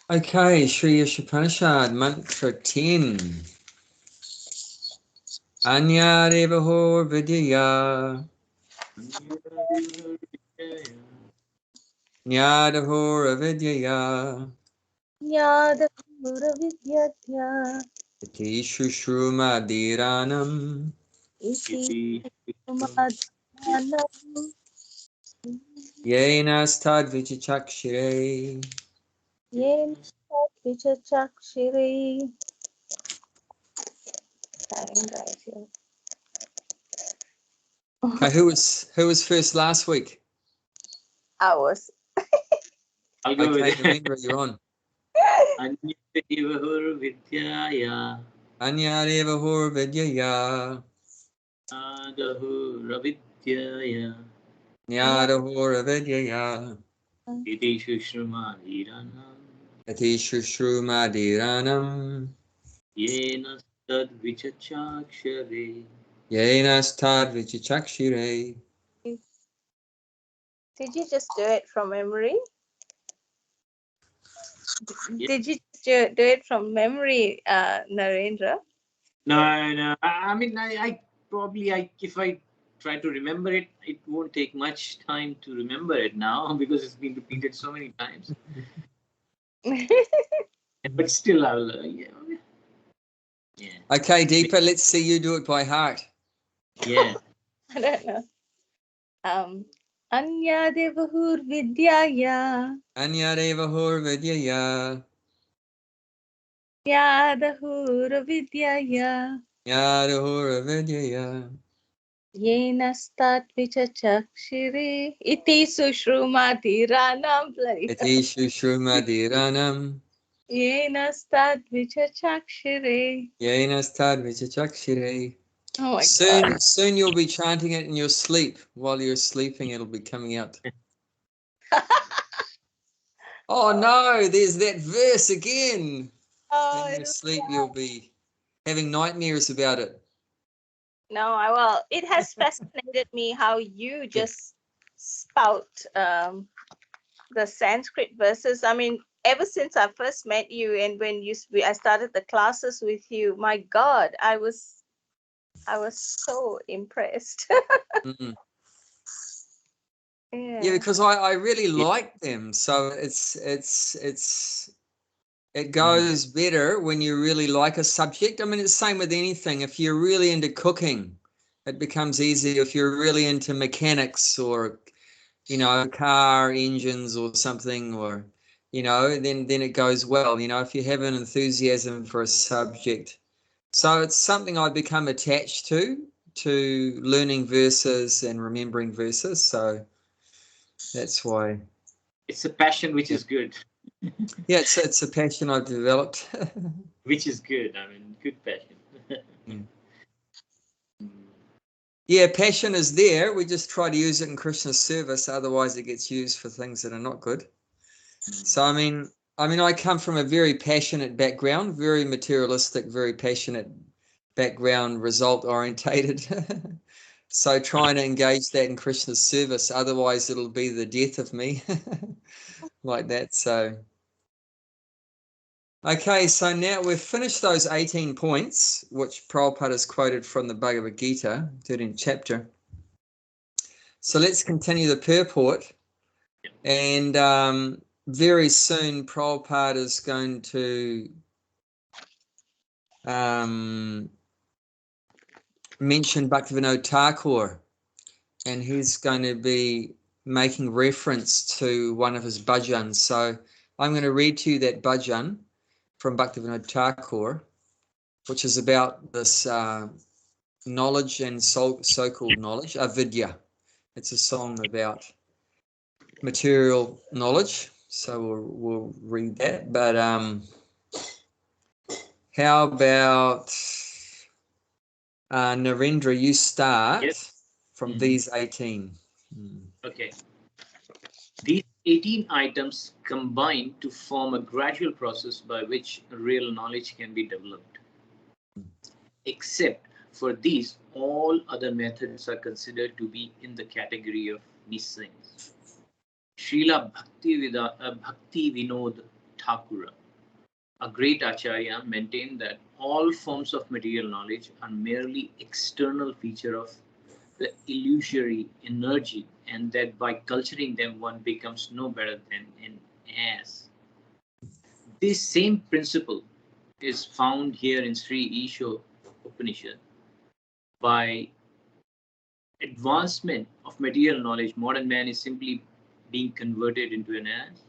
Okay, Sri Isopanisad, mantra 10. Anyadevahor vidyaya. Nyadahor avidyaya. Nyadahora vidyatya. Iti shushrumadhiranam. Iti sumadhanam. Yena stad vichichakshire. Yen vichachakshire. Okay, who was first last week? I was. I'll go Okay, with it. Narendra, you're on. Anyadevahor vidyaya. Anyadevahor vidyaya. Nyadahor avidyaya. Nyadahor avidyaya. Iti shushrumadhiranam. Iti shushrumadhiranam. Yena tad vichachakshare. Yena stad vichichakshire. Did you just do it from memory? Yeah. Did you do it from memory, Narendra? No. I mean, I probably, if I try to remember it, it won't take much time to remember it now because it's been repeated so many times. But still, I'll, yeah. Okay, Deepa, let's see you do it by heart. Yeah. I don't know. Anyadevahur vidyaya. Anyadevahor vidyaya. Nyadahura vidyaya. Nyadahor vidyaya. Yenastat vichachakshire. Iti sushrumadhiranam. Iti shushrumadhiranam. Yenastat vichachakshire. Yena stad vichichakshire. Oh my God. Soon you'll be chanting it in your sleep. While you're sleeping, it'll be coming out. Oh no, there's that verse again. Oh, In your sleep, you'll be having nightmares about it. no, well, it has fascinated me how you just spout the Sanskrit verses. I mean, ever since I first met you and when I started the classes with you, my God, I was so impressed. Mm. Yeah. Yeah, because I really like them. So it goes better when you really like a subject. I mean, it's the same with anything. If you're really into cooking, it becomes easy. If you're really into mechanics or, car engines or something, or, then it goes well. If you have an enthusiasm for a subject. So it's something I've become attached to learning verses and remembering verses. So that's why. It's a passion which is good. Yeah, it's a passion I've developed. Which is good. I mean, good passion. Yeah. Yeah, passion is there. We just try to use it in Krishna's service. Otherwise, it gets used for things that are not good. So, I mean, I come from a very passionate background, very materialistic, very passionate background, result orientated. So, trying to engage that in Krishna's service. Otherwise, it'll be the death of me, like that. So. Okay, so now we've finished those 18 points, which Prabhupada has quoted from the Bhagavad-Gita, 13th chapter. So let's continue the purport. And very soon Prabhupada is going to mention Bhaktivinoda Thakur, and he's going to be making reference to one of his bhajans. So I'm going to read to you that bhajan from Bhaktivinoda Thakur, which is about this knowledge and so-called knowledge, avidya. It's a song about material knowledge, so we'll read that. But how about Narendra? You start from these 18. Okay. These 18 items combine to form a gradual process by which real knowledge can be developed. Except for these, all other methods are considered to be in the category of these things. Srila Bhakti Vinod Thakura, a great acharya, maintained that all forms of material knowledge are merely external feature of the illusory energy, and that by culturing them one becomes no better than an ass. This same principle is found here in Sri Isho Upanishad. By advancement of material knowledge, modern man is simply being converted into an ass.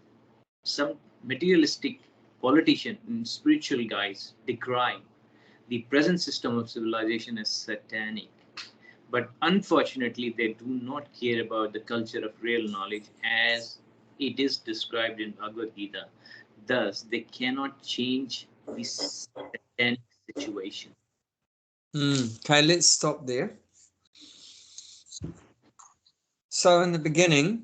Some materialistic politician and spiritual guys decry the present system of civilization as satanic. But unfortunately, they do not care about the culture of real knowledge as it is described in Bhagavad-Gita. Thus, they cannot change the satanic situation. Okay, let's stop there. So in the beginning,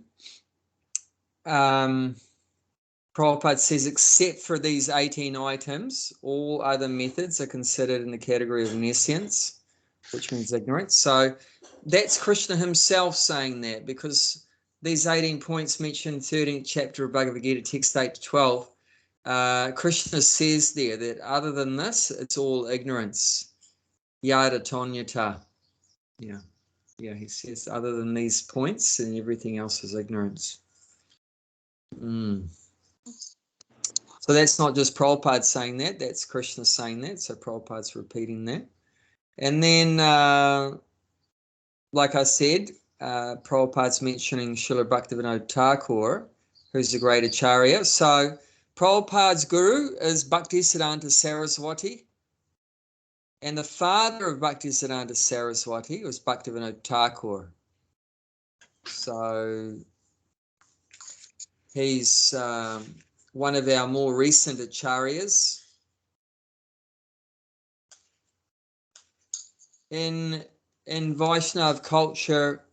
Prabhupada says, except for these 18 items, all other methods are considered in the category of nescience, which means ignorance. So that's Krishna himself saying that, because these 18 points mentioned in 13th chapter of Bhagavad-Gita, text 8 to 12, Krishna says there that other than this, it's all ignorance. Yada tonyata. Yeah, he says other than these points and everything else is ignorance. So that's not just Prabhupada saying that, that's Krishna saying that. So Prabhupada's repeating that. And then, like I said, Prabhupada's mentioning Srila Bhaktivinoda Thakur, who's a great acharya. So Prabhupada's guru is Bhaktisiddhanta Saraswati. And the father of Bhaktisiddhanta Saraswati was Bhaktivinoda Thakur. So he's one of our more recent acharyas. In Vaishnav culture,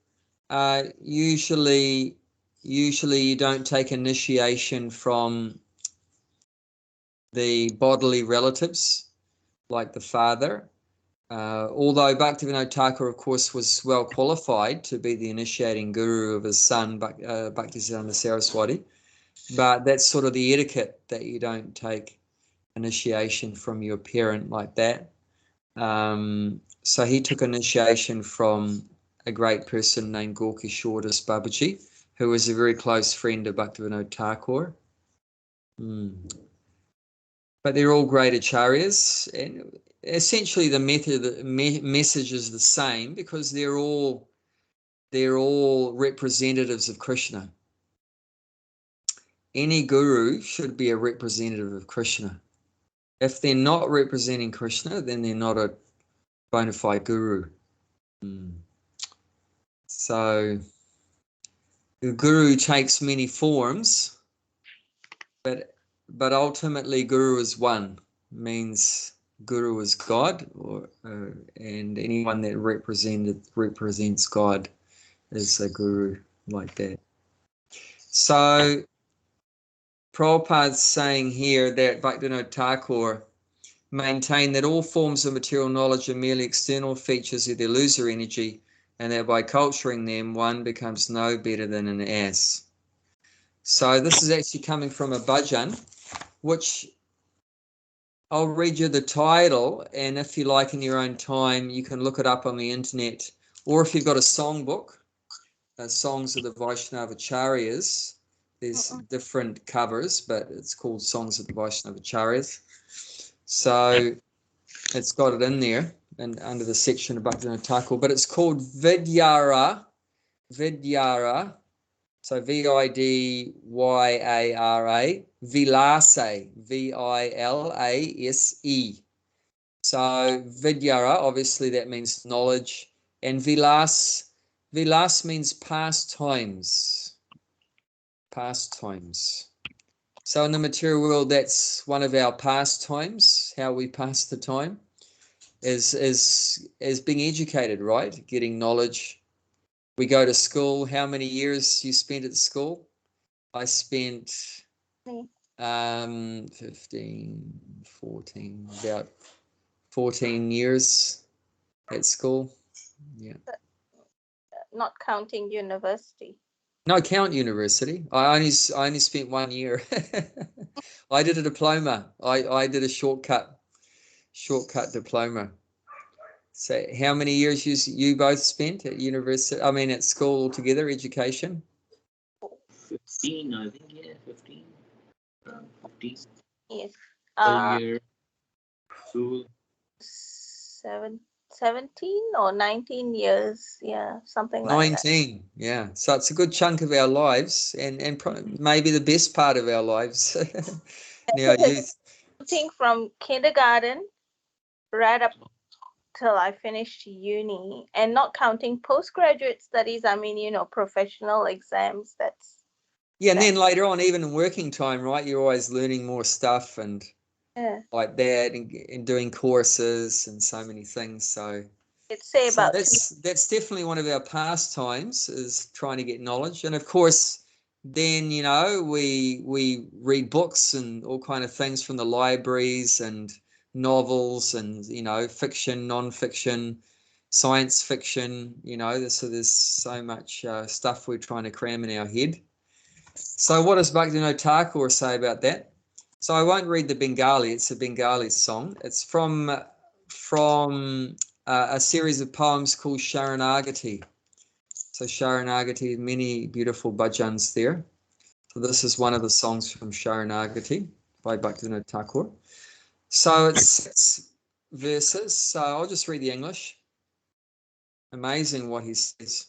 usually you don't take initiation from the bodily relatives like the father. Although Bhaktivinoda Thakur, of course, was well qualified to be the initiating guru of his son, Bhaktisiddhanta Saraswati, but that's sort of the etiquette, that you don't take initiation from your parent like that. So he took initiation from a great person named Gorkishore Das Babaji, who was a very close friend of Bhaktivinoda Thakur. But they're all great acharyas, and essentially the message is the same, because they're all representatives of Krishna. Any guru should be a representative of Krishna. If they're not representing Krishna, then they're not a bona fide guru. So the guru takes many forms, but ultimately guru is one. Means guru is God, and anyone that represents God is a guru like that. So Prabhupada's saying here that Bhaktivinoda Thakur maintain that all forms of material knowledge are merely external features of the illusory energy, and that by culturing them, one becomes no better than an ass. So this is actually coming from a bhajan, which I'll read you the title, and if you like in your own time, you can look it up on the internet, or if you've got a songbook, Songs of the Vaishnava Acharyas, there's different covers, but it's called Songs of the Vaishnava Acharyas. So it's got it in there and under the section of Bhaktivinoda Thakur, but it's called Vidyara, so Vidyara, Vilase, Vilase. So Vidyara, obviously that means knowledge, and Vilas means pastimes. So in the material world, that's one of our pastimes, how we pass the time, is being educated, right? Getting knowledge. We go to school. How many years you spent at school? I spent 15, 14, about 14 years at school. Yeah. Not counting university. No, Count University. I only spent 1 year. I did a diploma. I did a shortcut diploma. So how many years you both spent at university? I mean, at school altogether, education? 15, I think. Yeah, 15. 15 Yes. a year. School. 17 or 19 years. Yeah, something like that. 19. Yeah. So it's a good chunk of our lives, and maybe the best part of our lives. Now, youth. I think from kindergarten right up till I finished uni, and not counting postgraduate studies. I mean, professional exams. Yeah, and then later on, even in working time, right? You're always learning more stuff and Yeah. like that, and doing courses and so many things. So I'd say about that's definitely one of our pastimes, is trying to get knowledge. And of course, then we read books and all kind of things from the libraries, and novels, and fiction, non-fiction, science fiction. So there's so much stuff we're trying to cram in our head. So what does Bhaktivinoda Thakur say about that? So I won't read the Bengali. It's a Bengali song. It's from a series of poems called Sharanagati. So Sharanagati, many beautiful bhajans there. So this is one of the songs from Sharanagati by Bhaktivinoda Thakur. So it's 6 verses. So I'll just read the English. Amazing what he says.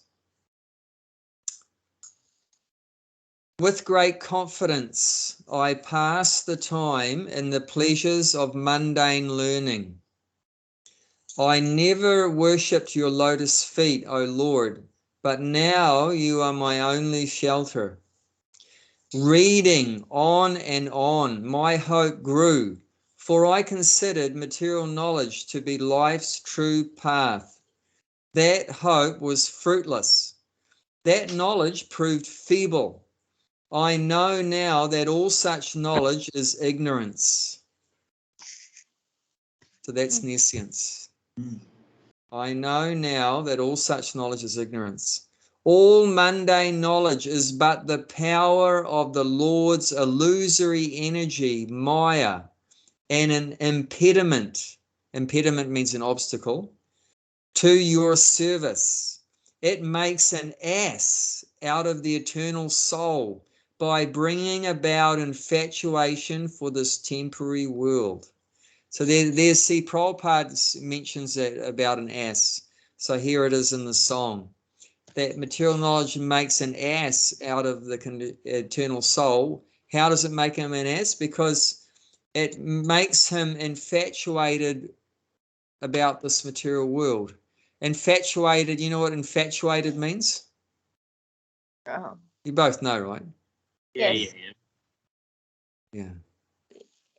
With great confidence, I pass the time in the pleasures of mundane learning. I never worshipped your lotus feet, O Lord, but now you are my only shelter. Reading on and on, my hope grew, for I considered material knowledge to be life's true path. That hope was fruitless. That knowledge proved feeble. I know now that all such knowledge is ignorance. So that's nescience. I know now that all such knowledge is ignorance. All mundane knowledge is but the power of the Lord's illusory energy, Maya, and an impediment. Impediment means an obstacle to your service. It makes an ass out of the eternal soul by bringing about infatuation for this temporary world. So there's see, Prabhupada mentions that about an ass. So here it is in the song. That material knowledge makes an ass out of the eternal soul. How does it make him an ass? Because it makes him infatuated about this material world. Infatuated, you know what infatuated means? Uh-huh. You both know, right? Yeah, Yes. yeah.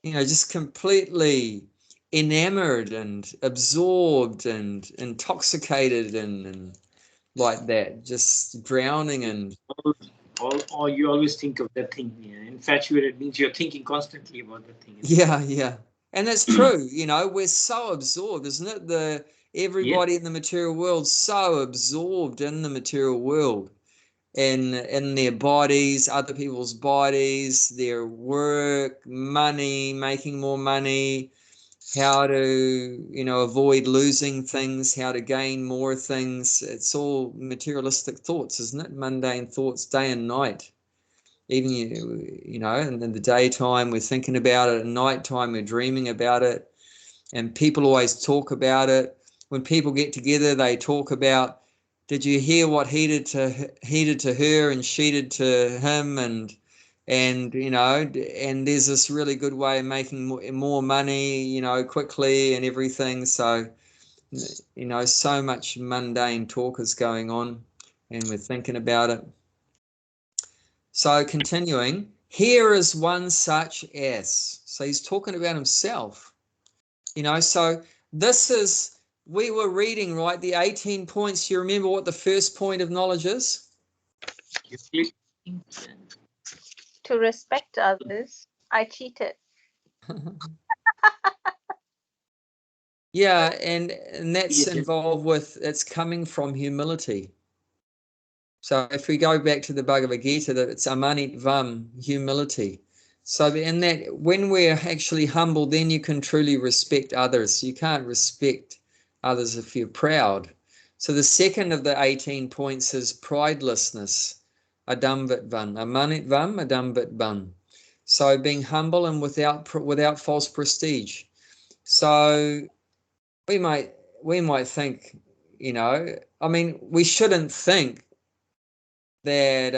Yeah. Just completely enamored and absorbed and intoxicated and like that, just drowning in. Or you always think of that thing. Yeah. Infatuated means you're thinking constantly about that thing. Yeah. And that's true. We're so absorbed, isn't it? Everybody in the material world so absorbed in the material world, in their bodies, other people's bodies, their work, money, making more money, how to avoid losing things, how to gain more things. It's all materialistic thoughts, isn't it? Mundane thoughts, day and night. Even and in the daytime we're thinking about it, at nighttime we're dreaming about it, and people always talk about it. When people get together, they talk about, did you hear what he did to her and she did to him, and and there's this really good way of making more money, quickly and everything. So so much mundane talk is going on, and we're thinking about it. So continuing, here is one such as. So he's talking about himself. So we were reading, right, the 18 points. You remember what the first point of knowledge is? To respect others. I cheated. Yeah, and that's involved with, it's coming from humility. So if we go back to the Bhagavad-Gita, that it's amanitvam, humility. So in that, when we're actually humble, then you can truly respect others. You can't respect others if you're proud. So the second of the 18 points is pridelessness, adamvitvan, amanitvam, adamvitvan. So being humble and without false prestige. So we might think, you know, I mean, we shouldn't think that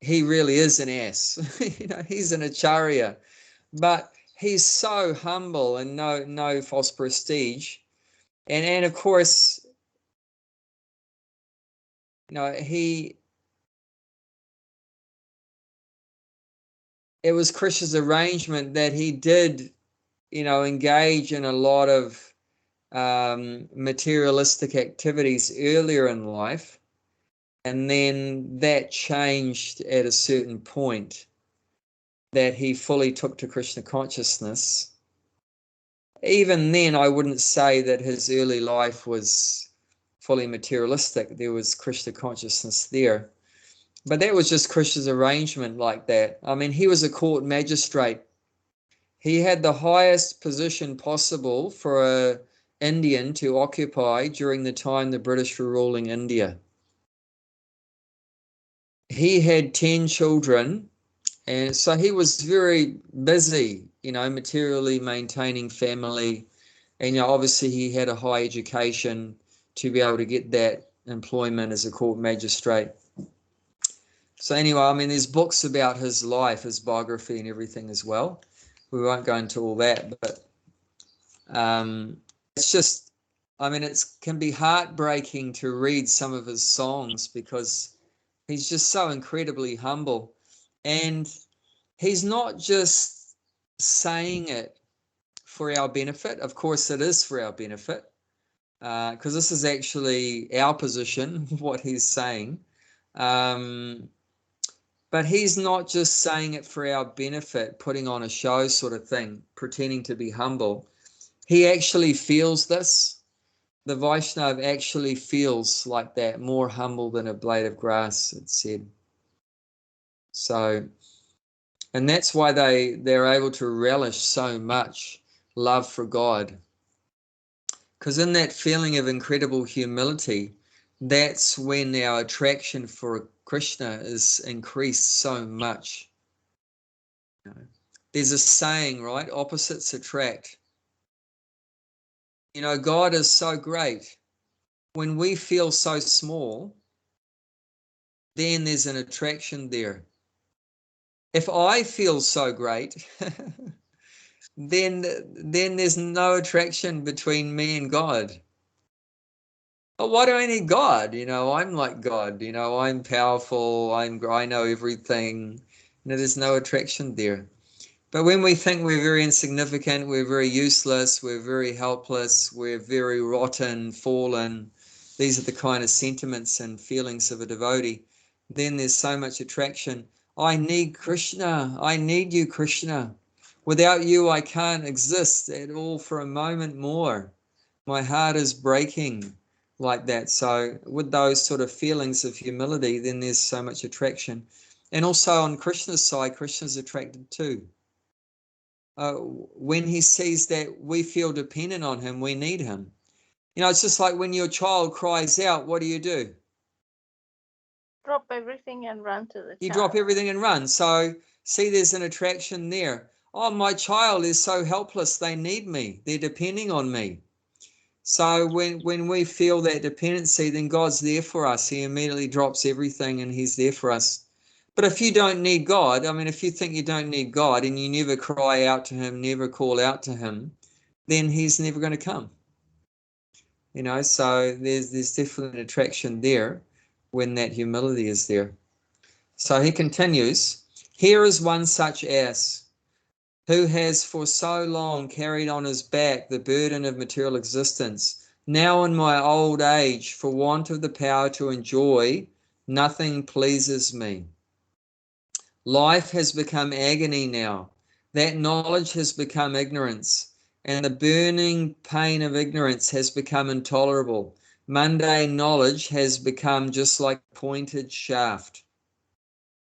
he really is an ass. You know, he's an acharya, but he's so humble and no false prestige. And of course, you know, it was Krishna's arrangement that he did, you know, engage in a lot of materialistic activities earlier in life, and then that changed at a certain point, that he fully took to Krishna consciousness. Even then, I wouldn't say that his early life was fully materialistic. There was Krishna consciousness there. But that was just Krishna's arrangement like that. I mean, he was a court magistrate. He had the highest position possible for an Indian to occupy during the time the British were ruling India. He had 10 children, and so he was very busy, you know, materially maintaining family. And, you know, obviously he had a high education to be able to get that employment as a court magistrate. So anyway, I mean, there's books about his life, his biography and everything as well. We won't go into all that, but it's just, I mean, it can be heartbreaking to read some of his songs because he's just so incredibly humble. And he's not just saying it for our benefit. Of course, it is for our benefit, because this is actually our position, what he's saying. But he's not just saying it for our benefit, putting on a show sort of thing, pretending to be humble. He actually feels this. The Vaishnav actually feels like that, more humble than a blade of grass, it's said. So, and that's why they're able to relish so much love for God. Because in that feeling of incredible humility, that's when our attraction for Krishna is increased so much. You know, there's a saying, right? Opposites attract. You know, God is so great. When we feel so small, then there's an attraction there. If I feel so great, then there's no attraction between me and God. Oh, why do I need God? You know, I'm like God. You know, I'm powerful. I know everything. You know, there's no attraction there. But when we think we're very insignificant, we're very useless, we're very helpless, we're very rotten, fallen, these are the kind of sentiments and feelings of a devotee, then there's so much attraction. I need Krishna. I need you, Krishna. Without you, I can't exist at all for a moment more. My heart is breaking like that. So with those sort of feelings of humility, then there's so much attraction. And also on Krishna's side, Krishna's attracted too. When he sees that we feel dependent on him, we need him. You know, it's just like when your child cries out, what do? Drop everything and run to the child. You drop everything and run. So see, there's an attraction there. Oh, my child is so helpless. They need me. They're depending on me. So when we feel that dependency, then God's there for us. He immediately drops everything and he's there for us. But if you don't need God, I mean, if you think you don't need God and you never cry out to him, never call out to him, then he's never going to come. You know, so there's definitely an attraction there when that humility is there. So he continues, here is one such ass who has for so long carried on his back the burden of material existence. Now in my old age, for want of the power to enjoy, nothing pleases me. Life has become agony now. That knowledge has become ignorance, and the burning pain of ignorance has become intolerable. Mundane knowledge has become just like a pointed shaft.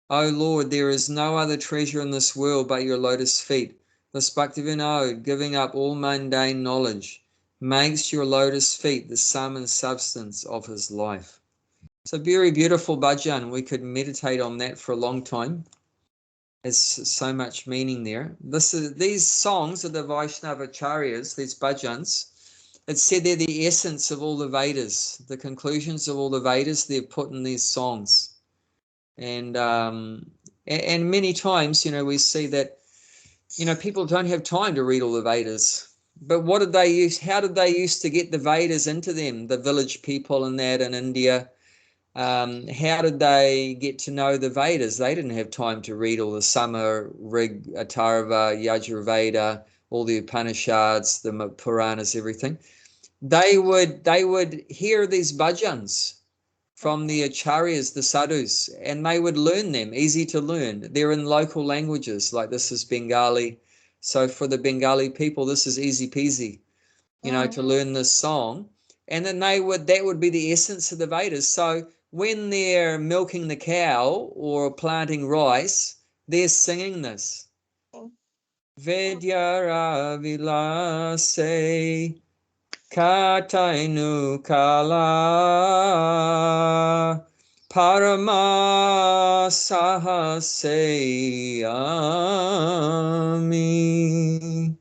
O Lord, there is no other treasure in this world but your lotus feet. This Bhaktivinoda, giving up all mundane knowledge, makes your lotus feet the sum and substance of his life. It's a very beautiful bhajan. We could meditate on that for a long time. There's so much meaning there. These songs of the Vaishnavacharyas, these bhajans, it's said they're the essence of all the Vedas. The conclusions of all the Vedas, they're put in these songs. And many times, we see that, people don't have time to read all the Vedas. But what did they use? How did they used to get the Vedas into them? The village people and that in India. How did they get to know the Vedas? They didn't have time to read all the Sama, Rig, Atharva, Yajurveda, all the Upanishads, the Puranas, everything. They would hear these bhajans from the acharyas, the sadhus, and they would learn them, easy to learn. They're in local languages, like this is Bengali. So for the Bengali people, this is easy peasy, to learn this song. And then that would be the essence of the Vedas. So when they're milking the cow or planting rice, they're singing this. Vedyara vilase katainu kala parama sahaseyami.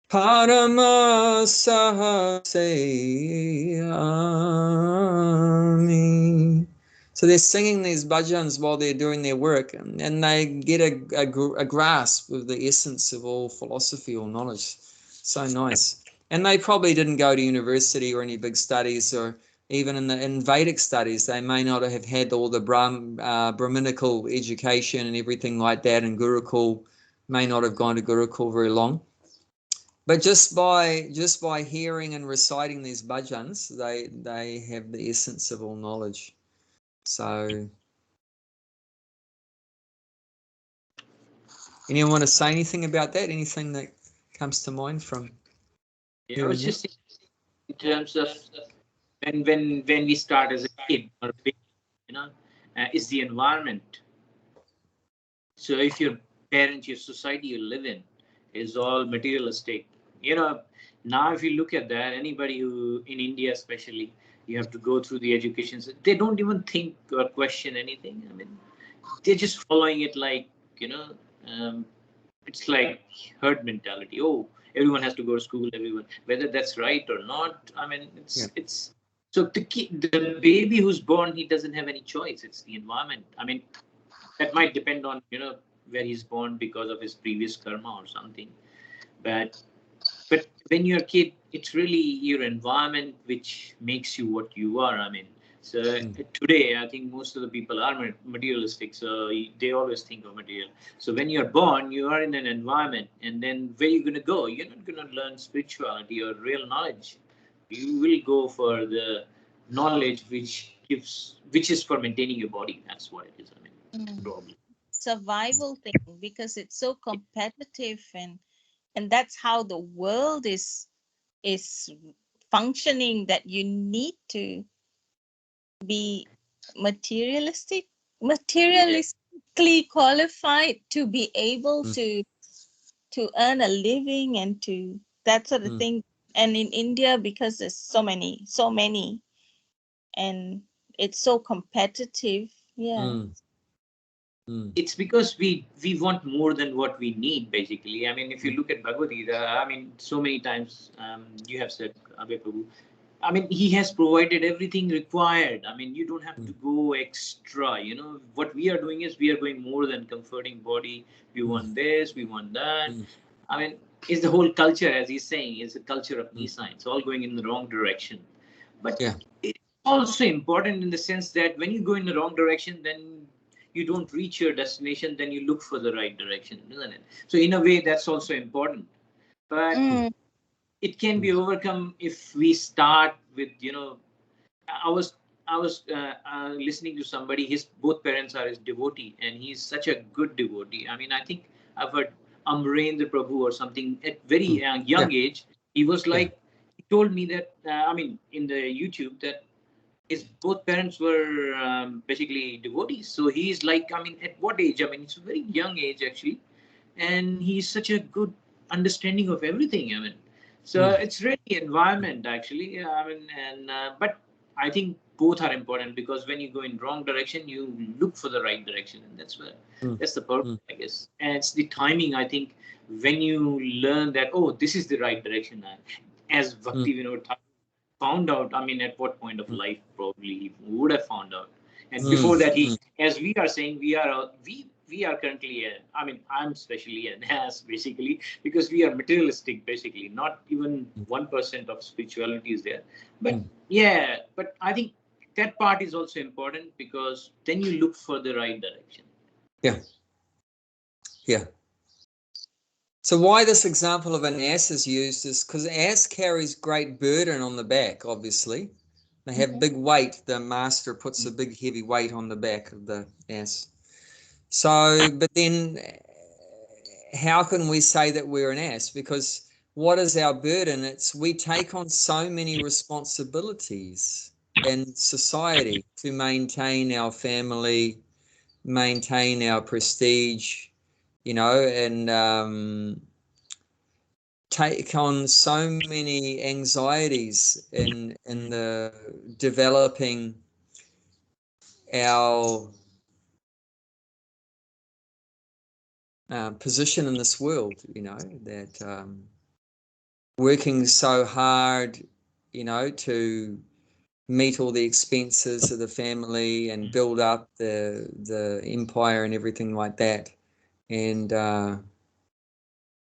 Parama sahaseyami. So they're singing these bhajans while they're doing their work, and they get a grasp of the essence of all philosophy or knowledge. So nice. And they probably didn't go to university or any big studies, or even in Vedic studies, they may not have had all the Brahminical education and everything like that, and Gurukul may not have gone to Gurukul very long. But just by hearing and reciting these bhajans, they have the essence of all knowledge. So, anyone want to say anything about that? Anything that comes to mind from? Yeah, I was just in terms of when we start as a kid or a baby, is the environment. So if your parents, your society you live in is all materialistic, now if you look at that, anybody who in India especially, you have to go through the education, they don't even think or question anything. I mean, they're just following it like, it's like herd mentality. Oh, everyone has to go to school, everyone, whether that's right or not. I mean, it's so the baby who's born, he doesn't have any choice. It's the environment. I mean, that might depend on, where he's born because of his previous karma or something. But when you're a kid, it's really your environment which makes you what you are. I mean, so today, I think most of the people are materialistic. So they always think of material. So when you're born, you are in an environment, and then where you're going to go? You're not going to learn spirituality or real knowledge. You will go for the knowledge which is for maintaining your body. That's what it is. I mean, probably. Survival thing, because it's so competitive, and that's how the world is functioning, that you need to be materialistically qualified to be able to earn a living and to that sort of thing. And in India, because there's so many, and it's so competitive. It's because we want more than what we need, basically. I mean, if you look at Bhagavad-Gita, I mean, so many times you have said, Abhay Prabhu, I mean, he has provided everything required. I mean, you don't have to go extra. What we are doing is we are going more than comforting body. We want this, we want that. I mean, it's the whole culture, as he's saying, is a culture of Nisa. It's all going in the wrong direction. But it's also important in the sense that when you go in the wrong direction, then you don't reach your destination, then you look for the right direction, isn't it? So in a way, that's also important. But it can be overcome if we start with, I was listening to somebody, both parents are his devotee, and he's such a good devotee. I mean, I think I've heard Amrendra Prabhu or something at very young age. He was like, he told me that, I mean, in the YouTube, that his both parents were basically devotees. So he's like, I mean, at what age? I mean, it's a very young age actually, and he's such a good understanding of everything. I mean, so it's really environment actually. I mean, and but I think both are important, because when you go in wrong direction, you look for the right direction, and that's the purpose, I guess. And it's the timing. I think when you learn that, oh, this is the right direction, as Bhakti Vinod found out, I mean, at what point of life probably he would have found out. And before that, as we are saying, we are currently, I mean, I'm especially an ass basically, because we are materialistic basically. Not even 1% of spirituality is there. But yeah, but I think that part is also important, because then you look for the right direction. Yeah. Yeah. So why this example of an ass is used is because an ass carries great burden on the back, obviously. They have big weight. The master puts a big heavy weight on the back of the ass. So, but then how can we say that we're an ass? Because what is our burden? It's we take on so many responsibilities in society to maintain our family, maintain our prestige, you know, and take on so many anxieties in the developing our position in this world, you know, that working so hard, you know, to meet all the expenses of the family and build up the empire and everything like that. And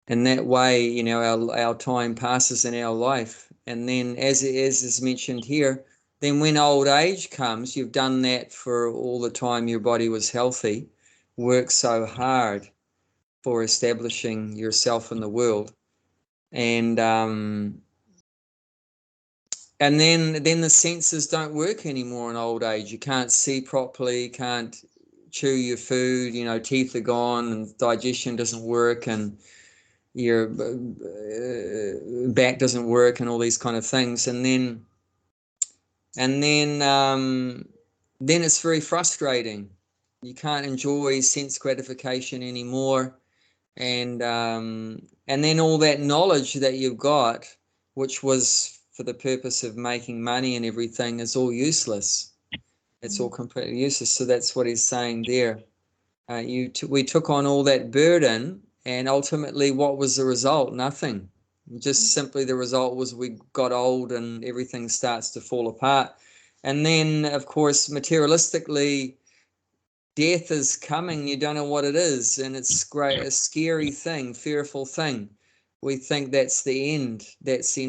in that way, you know, our time passes in our life. And then as is mentioned here, then when old age comes, you've done that for all the time your body was healthy, worked so hard for establishing yourself in the world. And then the senses don't work anymore in old age. You can't see properly, can't chew your food, you know, teeth are gone and digestion doesn't work, and your back doesn't work, and all these kind of things. And then it's very frustrating. You can't enjoy sense gratification anymore. And then all that knowledge that you've got, which was for the purpose of making money and everything, is all useless. It's all completely useless. So that's what he's saying there. We took on all that burden, and ultimately what was the result? Nothing. Just simply the result was we got old and everything starts to fall apart. And then, of course, materialistically, death is coming. You don't know what it is, and it's a scary thing, fearful thing. We think that's the end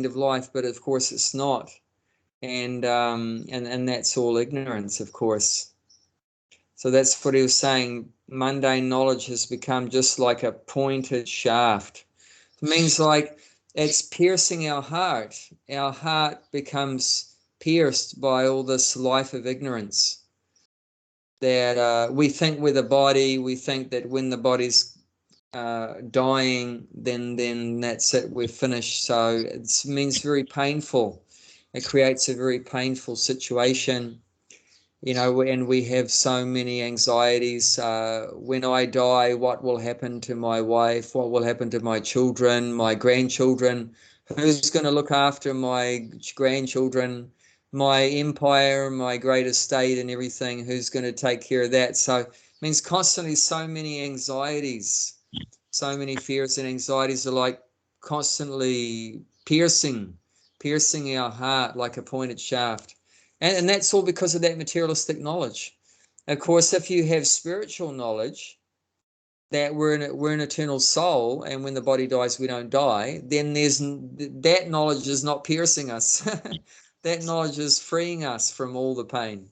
of life, but of course it's not. And that's all ignorance, of course. So that's what he was saying. Mundane knowledge has become just like a pointed shaft. It means like it's piercing our heart. Our heart becomes pierced by all this life of ignorance. That we think we're the body. We think that when the body's dying, then that's it. We're finished. So it means very painful. It creates a very painful situation. You know, and we have so many anxieties. When I die, what will happen to my wife? What will happen to my children, my grandchildren? Who's going to look after my grandchildren, my empire, my great estate and everything? Who's going to take care of that? So it means constantly so many anxieties, so many fears and anxieties are like constantly piercing our heart like a pointed shaft. And that's all because of that materialistic knowledge. Of course, if you have spiritual knowledge that we're an eternal soul, and when the body dies, we don't die, then that knowledge is not piercing us. That knowledge is freeing us from all the pain.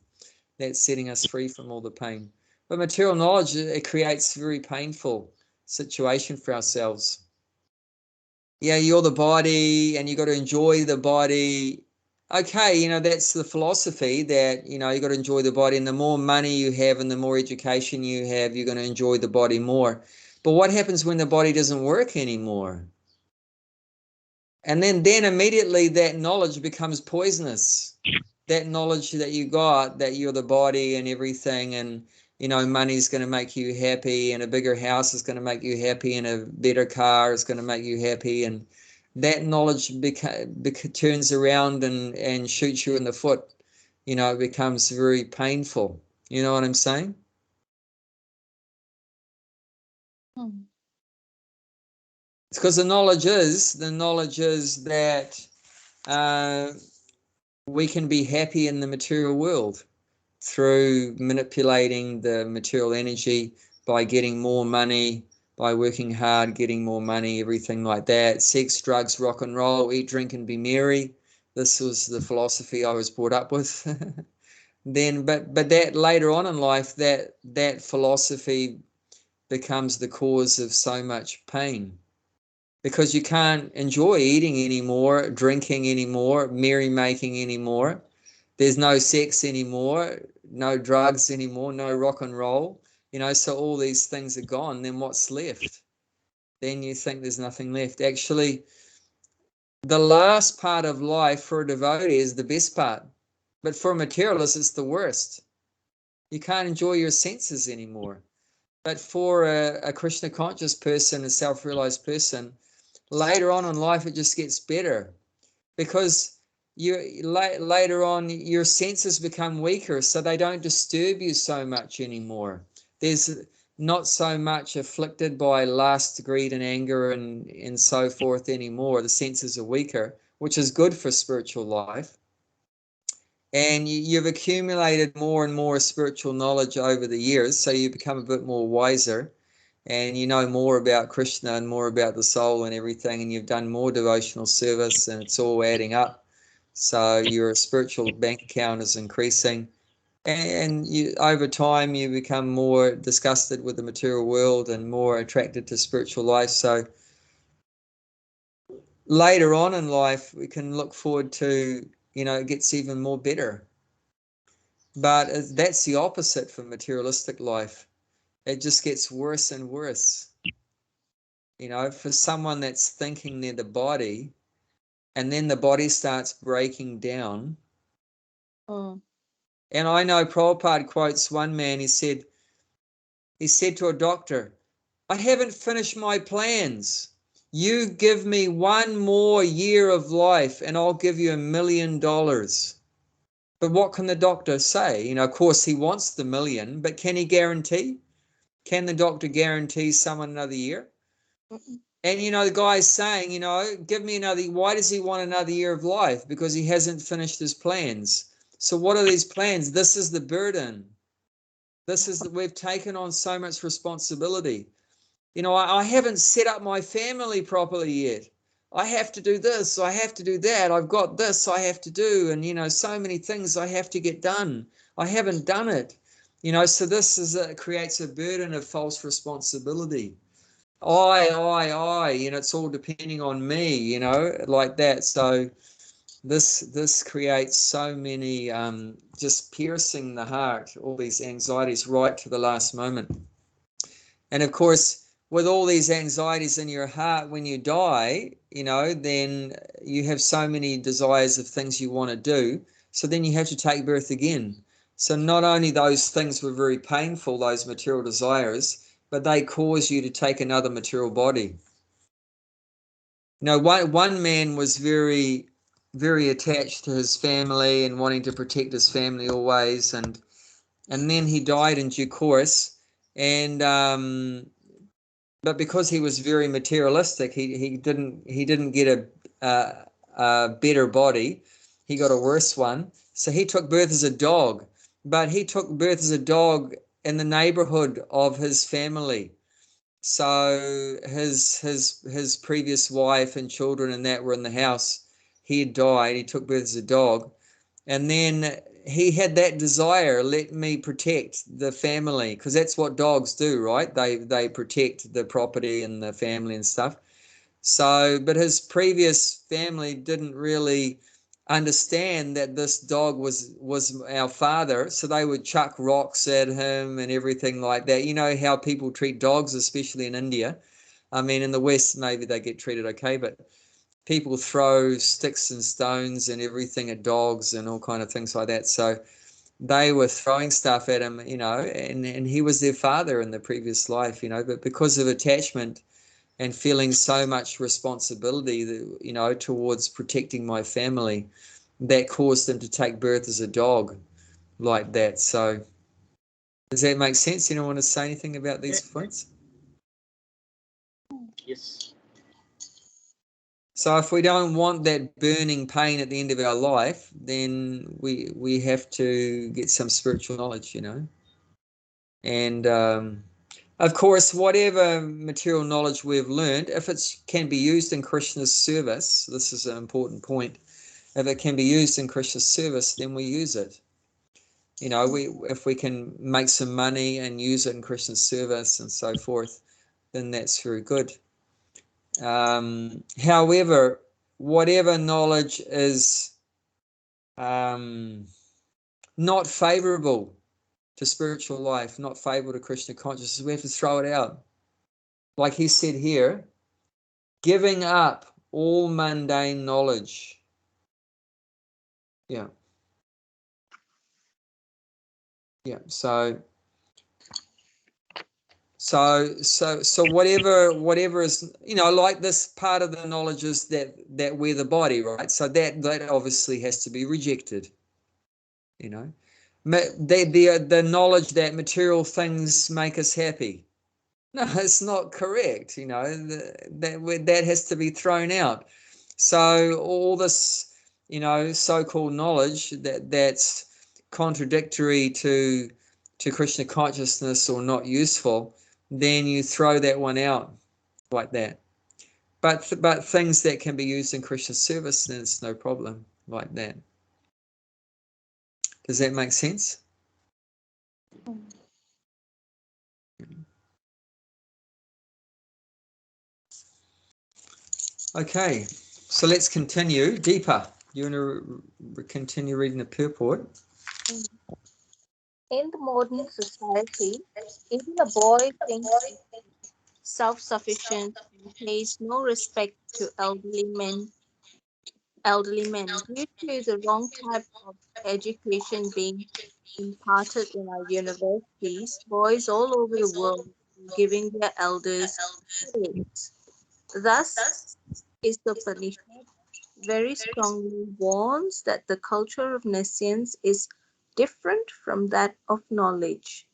That's setting us free from all the pain. But material knowledge, it creates a very painful situation for ourselves. Yeah, you're the body and you got to enjoy the body. Okay, you know, that's the philosophy that, you know, you got to enjoy the body, and the more money you have and the more education you have, you're going to enjoy the body more. But what happens when the body doesn't work anymore? And then immediately that knowledge becomes poisonous. that knowledge that you got, that you're the body and everything, and you know, money's going to make you happy, and a bigger house is going to make you happy, and a better car is going to make you happy, and that knowledge turns around and shoots you in the foot. You know, it becomes very painful. You know what I'm saying? It's because the knowledge is that we can be happy in the material world through manipulating the material energy by getting more money, by working hard, getting more money, everything like that. Sex, drugs, rock and roll, eat, drink, and be merry. This was the philosophy I was brought up with. Then, but that later on in life, that philosophy becomes the cause of so much pain, because you can't enjoy eating anymore, drinking anymore, merrymaking anymore. There's no sex anymore, no drugs anymore, no rock and roll. You know, so all these things are gone. Then what's left? Then you think there's nothing left. Actually, the last part of life for a devotee is the best part. But for a materialist, it's the worst. You can't enjoy your senses anymore. But for a Krishna conscious person, a self-realized person, later on in life, it just gets better, because later on your senses become weaker, so they don't disturb you so much anymore. There's not so much afflicted by lust, greed, and anger and so forth anymore. The senses are weaker, which is good for spiritual life. And you've accumulated more and more spiritual knowledge over the years, so you become a bit more wiser, and you know more about Krishna and more about the soul and everything, and you've done more devotional service, and it's all adding up. So your spiritual bank account is increasing, and you, over time, you become more disgusted with the material world and more attracted to spiritual life. So later on in life, we can look forward to, you know, it gets even more better. But that's the opposite for materialistic life. It just gets worse and worse. You know, for someone that's thinking they're the body, and then the body starts breaking down. And I know Prabhupada quotes one man, he said to a doctor, I haven't finished my plans. You give me one more year of life and I'll give you $1 million. But what can the doctor say? You know, of course he wants the million, but can he guarantee? Can the doctor guarantee someone another year? And, you know, the guy's saying, you know, give me another, why does he want another year of life? Because he hasn't finished his plans. So what are these plans? This is the burden. This is that we've taken on so much responsibility. You know, I haven't set up my family properly yet. I have to do this. I have to do that. I've got this I have to do. And, you know, so many things I have to get done. I haven't done it. You know, so this is creates a burden of false responsibility. You know, it's all depending on me, you know, like that. So this creates so many just piercing the heart, all these anxieties right to the last moment. And of course, with all these anxieties in your heart, when you die, you know, then you have so many desires of things you want to do. So then you have to take birth again. So not only those things were very painful, those material desires, but they cause you to take another material body. You know, one man was very, very attached to his family and wanting to protect his family always, and then he died in due course. And but because he was very materialistic, he didn't get a better body. He got a worse one. So he took birth as a dog, but he took birth as a dog in the neighborhood of his family. So his previous wife and children and that were in the house. He had died. He took birth as a dog, and then he had that desire. Let me protect the family, because that's what dogs do, right? They protect the property and the family and stuff. So, but his previous family didn't really understand that this dog was our father, so they would chuck rocks at him and everything like that. You know how people treat dogs, especially in India. I mean, in the West maybe they get treated okay, but people throw sticks and stones and everything at dogs and all kind of things like that. So they were throwing stuff at him, and he was their father in the previous life, but because of attachment and feeling so much responsibility, towards protecting my family, that caused him to take birth as a dog like that. So does that make sense? You don't want to say anything about these points? Yes. So if we don't want that burning pain at the end of our life, then we have to get some spiritual knowledge, And of course, whatever material knowledge we've learned, if it can be used in Krishna's service, this is an important point. If it can be used in Krishna's service, then we use it. If we can make some money and use it in Krishna's service and so forth, then that's very good. However, whatever knowledge is not favorable to spiritual life, not favorable to Krishna consciousness, we have to throw it out. Like he said here, giving up all mundane knowledge. Yeah. Yeah. So whatever is, like this part of the knowledge is that we're the body, right? So that obviously has to be rejected. The knowledge that material things make us happy. No, it's not correct. That has to be thrown out. So all this, so-called knowledge that's contradictory to Krishna consciousness or not useful, then you throw that one out like that. But things that can be used in Krishna's service, then it's no problem like that. Does that make sense? Okay, so let's continue. Deepa, you want to continue reading the purport? In the modern society, even a boy thinks self-sufficient and pays no respect to elderly men. Due to the wrong type of education being imparted in our universities, boys all over the world are giving their elders headaches. Thus, Isopanisad very strongly warns that the culture of nescience is different from that of knowledge.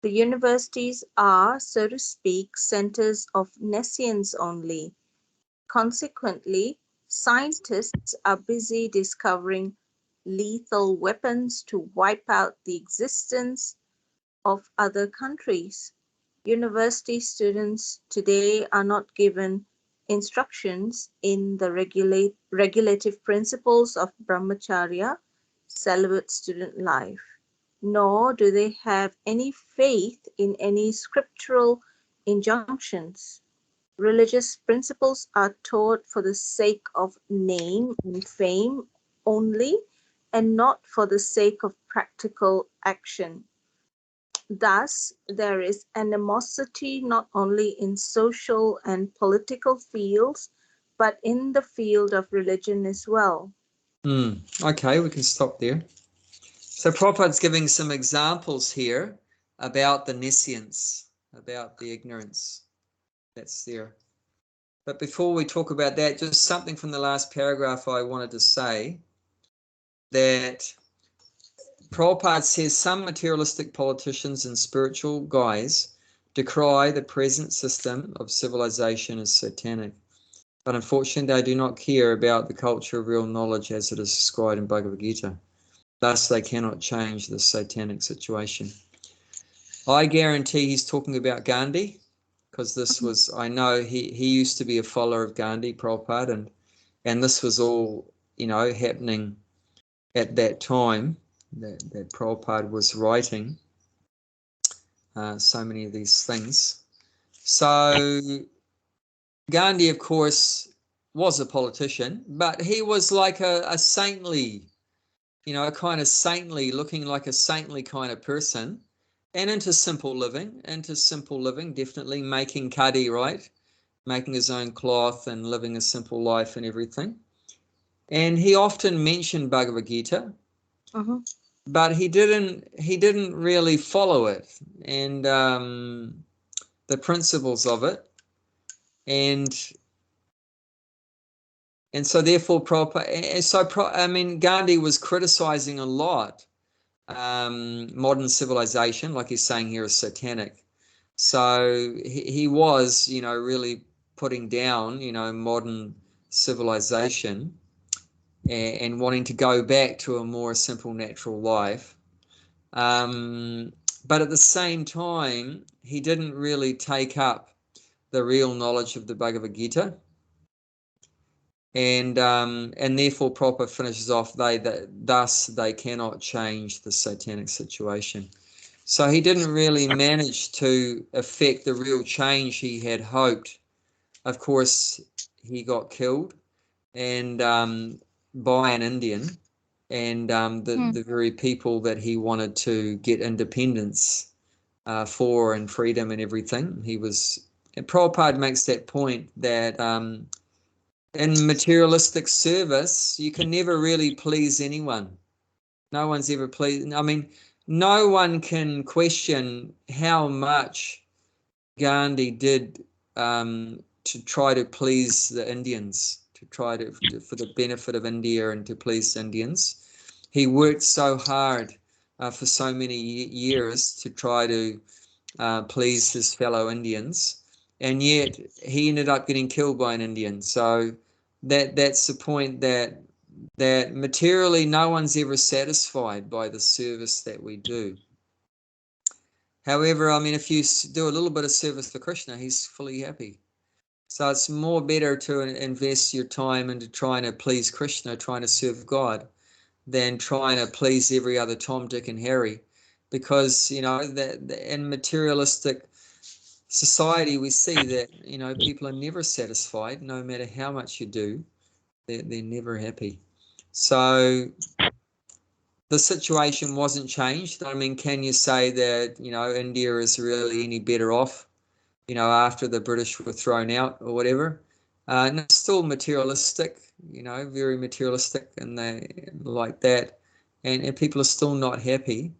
The universities are, so to speak, centers of nescience only. Consequently, scientists are busy discovering lethal weapons to wipe out the existence of other countries. University students today are not given instructions in the regulative principles of brahmacharya, celibate student life, nor do they have any faith in any scriptural injunctions. Religious principles are taught for the sake of name and fame only, and not for the sake of practical action. Thus, there is animosity not only in social and political fields, but in the field of religion as well. Okay, we can stop there. So Prabhupada's giving some examples here about the nescience, about the ignorance that's there. But before we talk about that, just something from the last paragraph I wanted to say, that Prabhupada says some materialistic politicians and spiritual guys decry the present system of civilization as satanic. But unfortunately, they do not care about the culture of real knowledge as it is described in Bhagavad-Gita. Thus, they cannot change the satanic situation. I guarantee he's talking about Gandhi, because this was, I know he used to be a follower of Gandhi, Prabhupada, and this was all, happening at that time that Prabhupada was writing so many of these things. So Gandhi, of course, was a politician, but he was like a saintly, a kind of saintly, looking like a saintly kind of person, and into simple living, definitely making kadi, right? making his own cloth and living a simple life and everything. And he often mentioned Bhagavad-Gita, but he didn't really follow it and the principles of it. And so therefore Gandhi was criticizing a lot modern civilization, like he's saying here, is satanic. So he was, really putting down, modern civilization and wanting to go back to a more simple, natural life. But at the same time, he didn't really take up the real knowledge of the Bhagavad-Gita. And therefore Prabhupada finishes off, thus they cannot change the satanic situation. So he didn't really manage to affect the real change he had hoped. Of course, he got killed and by an Indian, and the very people that he wanted to get independence for and freedom and everything. And Prabhupada makes that point that in materialistic service, you can never really please anyone. No one's ever pleased. No one can question how much Gandhi did to try to please the Indians, for the benefit of India and to please Indians. He worked so hard for so many years to try to please his fellow Indians, and yet he ended up getting killed by an Indian. So that's the point, that materially no one's ever satisfied by the service that we do. However, if you do a little bit of service for Krishna, he's fully happy. So it's more better to invest your time into trying to please Krishna, trying to serve God, than trying to please every other Tom, Dick, and Harry. Because, that in materialistic society, we see that, people are never satisfied, no matter how much you do. They're never happy. So the situation wasn't changed. Can you say that, India is really any better off, after the British were thrown out or whatever? No, it's still materialistic, very materialistic, and they like that. And people are still not happy.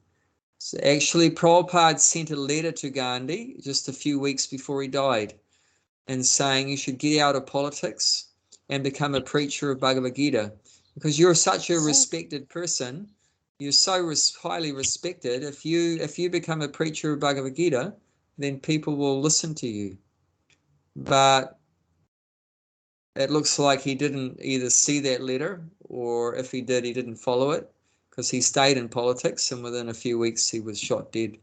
So actually, Prabhupada sent a letter to Gandhi just a few weeks before he died, and saying you should get out of politics and become a preacher of Bhagavad-Gita, because you're such a respected person. You're so highly respected. If you become a preacher of Bhagavad-Gita, then people will listen to you. But it looks like he didn't either see that letter, or if he did, he didn't follow it, because he stayed in politics, and within a few weeks he was shot dead.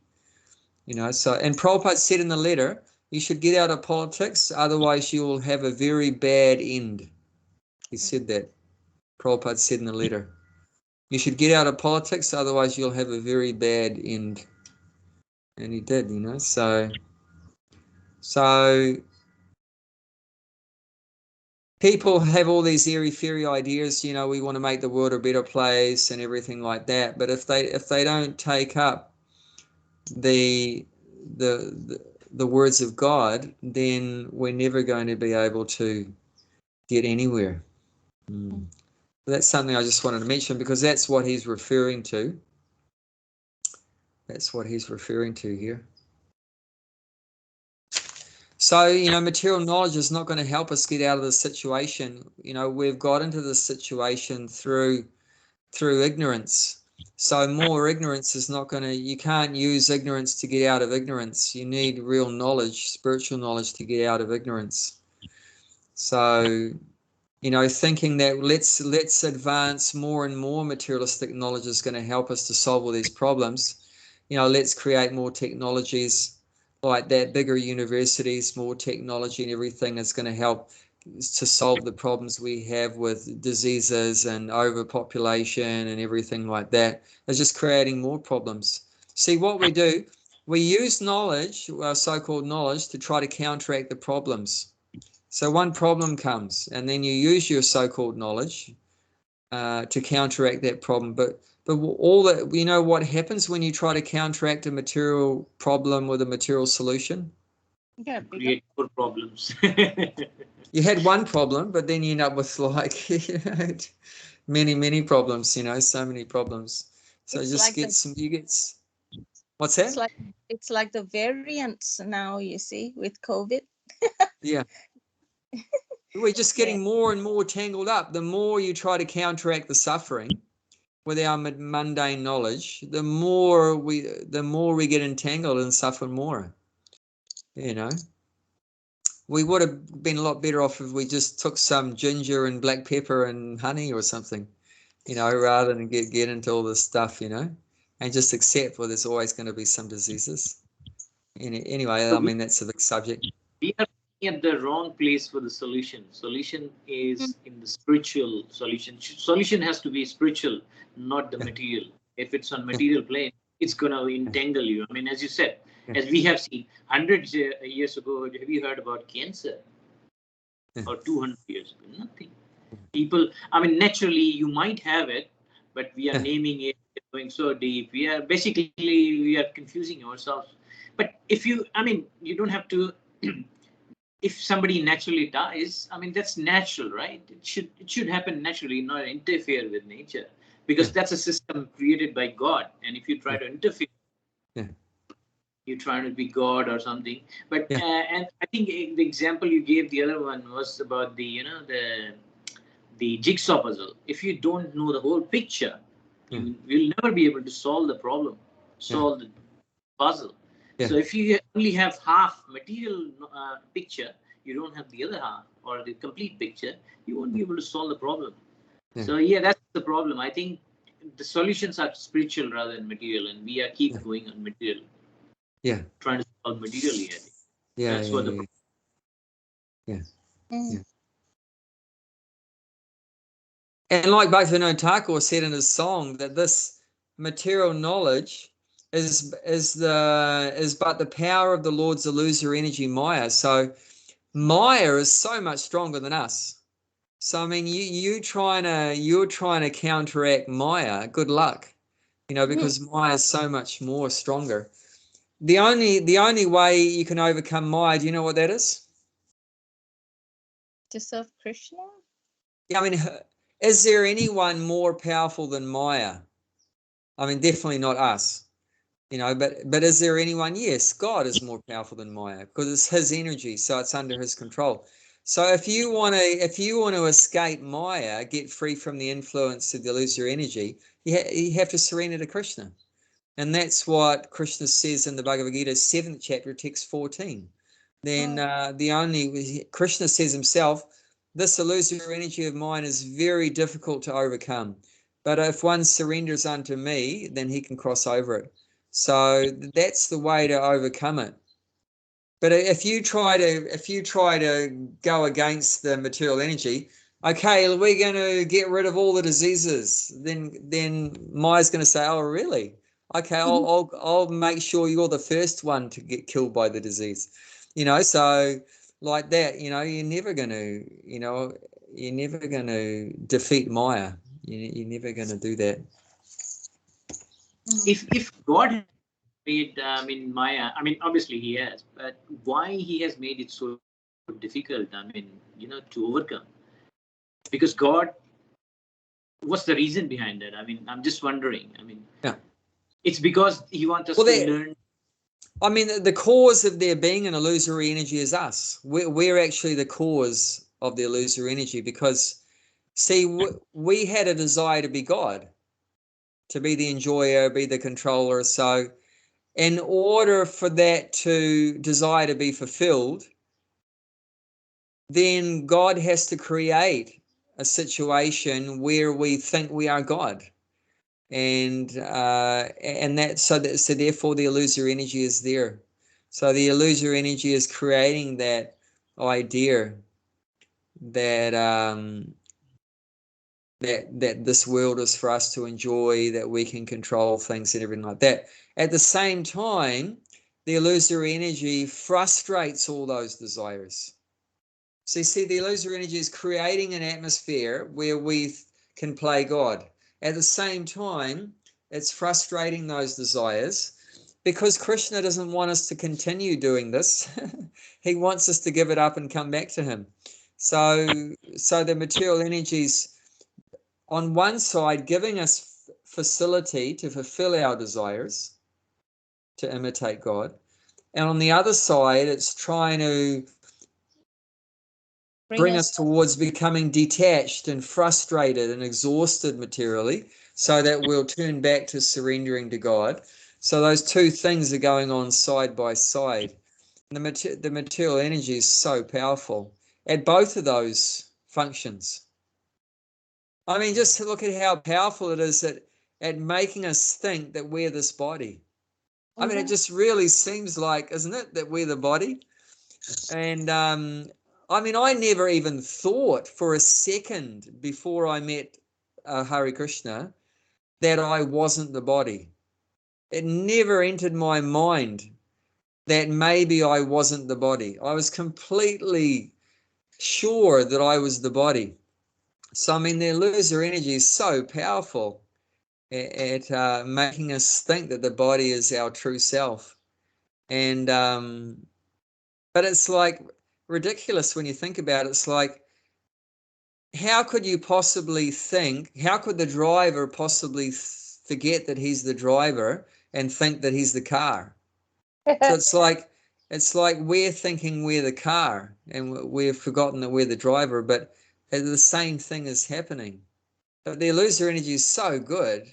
So, and Prabhupada said in the letter, you should get out of politics, otherwise you will have a very bad end. He said that. Prabhupada said in the letter, you should get out of politics, otherwise you'll have a very bad end. And he did, so people have all these airy-fairy ideas, we want to make the world a better place and everything like that. But if they don't take up the words of God, then we're never going to be able to get anywhere. That's something I just wanted to mention, because that's what he's referring to. That's what he's referring to here. So, material knowledge is not going to help us get out of the situation. We've got into this situation through ignorance. So more ignorance is not going to, you can't use ignorance to get out of ignorance. You need real knowledge, spiritual knowledge, to get out of ignorance. So, thinking that let's advance more and more materialistic knowledge is going to help us to solve all these problems. Let's create more technologies like that, bigger universities, more technology and everything is going to help to solve the problems we have with diseases and overpopulation and everything like that. It's just creating more problems. See, what we do, we use knowledge, our so-called knowledge, to try to counteract the problems. So one problem comes, and then you use your so-called knowledge to counteract that problem. But all that, what happens when you try to counteract a material problem with a material solution? Yeah, create more problems. You had one problem, but then you end up with like many problems. So many problems. So It's just like get the some. You get what's it's that? like it's like the variants now, you see, with COVID. Yeah. We're just Yeah. getting more and more tangled up. The more you try to counteract the suffering with our mundane knowledge, the more we get entangled and suffer more. We would have been a lot better off if we just took some ginger and black pepper and honey or something, rather than get into all this stuff, and just accept, well, there's always going to be some diseases. Anyway, So I mean, that's a big subject. we are at the wrong place for the solution. Solution is in the spiritual solution. Solution has to be spiritual, not the material. If it's on material plane, it's going to entangle you. I mean, as you said, as we have seen hundreds years ago, have you heard about cancer? Or 200 years ago? Nothing. People, I mean, naturally, you might have it, but we are naming it, going so deep. We are confusing ourselves. But you don't have to. If somebody naturally dies, I mean, that's natural, right? It should happen naturally, not interfere with nature, because that's a system created by God. And if you try to interfere, you're trying to be God or something. But and I think the example you gave, the other one was about the jigsaw puzzle. If you don't know the whole picture, you will never be able to solve the problem, solve the puzzle. So if you only have half material picture, you don't have the other half or the complete picture, you won't be able to solve the problem. So that's the problem. I think the solutions are spiritual rather than material, and we are keep going on material. Trying to solve materially. I think. That's what the And like Bhaktivinoda Thakur said in his song, that this material knowledge is but the power of the Lord's illusory energy, Maya. So Maya is so much stronger than us. So I mean, you're trying to counteract Maya. Good luck, because Maya is so much more stronger. The only way you can overcome Maya, do you know what that is? To serve Krishna? Yeah, I mean, is there anyone more powerful than Maya? I mean, definitely not us, but is there anyone? Yes, God is more powerful than Maya because it's his energy, so it's under his control. So if you want to escape Maya, get free from the influence of the illusory energy, you have to surrender to Krishna. And that's what Krishna says in the Bhagavad-Gita, 7th chapter, text 14. Then Krishna says himself, this illusory energy of mine is very difficult to overcome. But if one surrenders unto me, then he can cross over it. So that's the way to overcome it. But if you try to go against the material energy, okay, we're going to get rid of all the diseases. Then Maya's going to say, oh, really? Okay, I'll make sure you're the first one to get killed by the disease. So like that, you're never going to defeat Maya. You're never going to do that. If God made Maya, I mean, obviously he has, but why he has made it so difficult, I mean, to overcome? Because God, what's the reason behind that? I mean, I'm just wondering. I mean, it's because he wants us to learn. I mean, the cause of there being an illusory energy is us. We're actually the cause of the illusory energy because, see, we had a desire to be God, to be the enjoyer, be the controller. So in order for that desire to be fulfilled, then God has to create a situation where we think we are God. And so therefore the illusory energy is there. So the illusory energy is creating that idea that that this world is for us to enjoy, that we can control things and everything like that. At the same time, the illusory energy frustrates all those desires. So you see, the illusory energy is creating an atmosphere where we can play God. At the same time, it's frustrating those desires because Krishna doesn't want us to continue doing this. He wants us to give it up and come back to him. So the material energies, on one side, giving us facility to fulfill our desires, to imitate God. And on the other side, it's trying to bring us towards becoming detached and frustrated and exhausted materially, so that we'll turn back to surrendering to God. So those two things are going on side by side. And the material energy is so powerful at both of those functions. I mean, just look at how powerful it is at making us think that we're this body. I mean, it just really seems like, isn't it, that we're the body? And I mean, I never even thought for a second before I met Hare Krishna that I wasn't the body. It never entered my mind that maybe I wasn't the body. I was completely sure that I was the body. So, I mean, the illusory energy is so powerful at making us think that the body is our true self. And but it's like ridiculous when you think about it. It's like, how could you possibly think, how could the driver possibly forget that he's the driver and think that he's the car? So it's like we're thinking we're the car and we've forgotten that we're the driver, but the same thing is happening. But the illusory energy is so good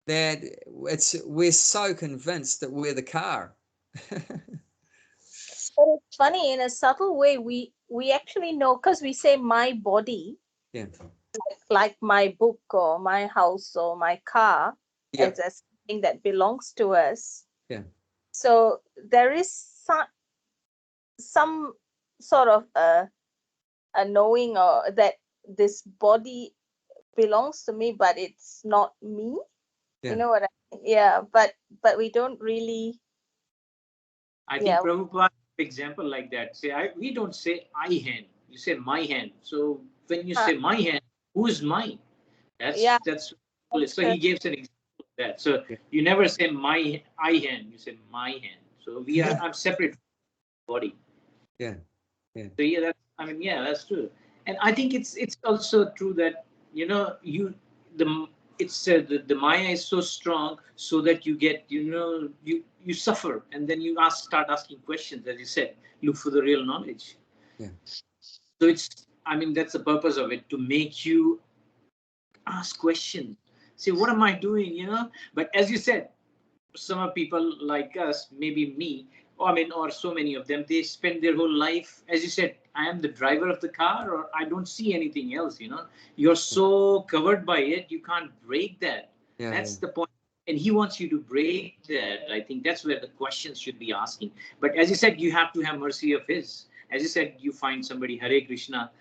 that we're so convinced that we're the car. But it's funny, in a subtle way, we actually know, because we say my body, Yeah. like my book or my house or my car, Yeah. as something that belongs to us. Yeah. So there is some sort of a knowing, or that this body belongs to me, but it's not me. Yeah. You know what I mean? Yeah, but we don't really. I think Prabhupada, example like that. We don't say I hand. You say my hand. So when you say my hand, who's mine? That's so he gives an example of that. So you never say my I hand. You say my hand. So I'm separate from the body. Yeah. Yeah. So that's true. And I think it's also true that the Maya is so strong, so that you get you suffer, and then you start asking questions, as you said, look for the real knowledge. Yeah. So that's the purpose of it, to make you ask questions. Say, what am I doing? But as you said, some people like us, maybe me, or so many of them, they spend their whole life, as you said, I am the driver of the car, or I don't see anything else. You're so covered by it, you can't break that. That's the point. And he wants you to break that. I think that's where the questions should be asking. But as you said, you have to have mercy of his. As you said, you find somebody, Hare Krishna,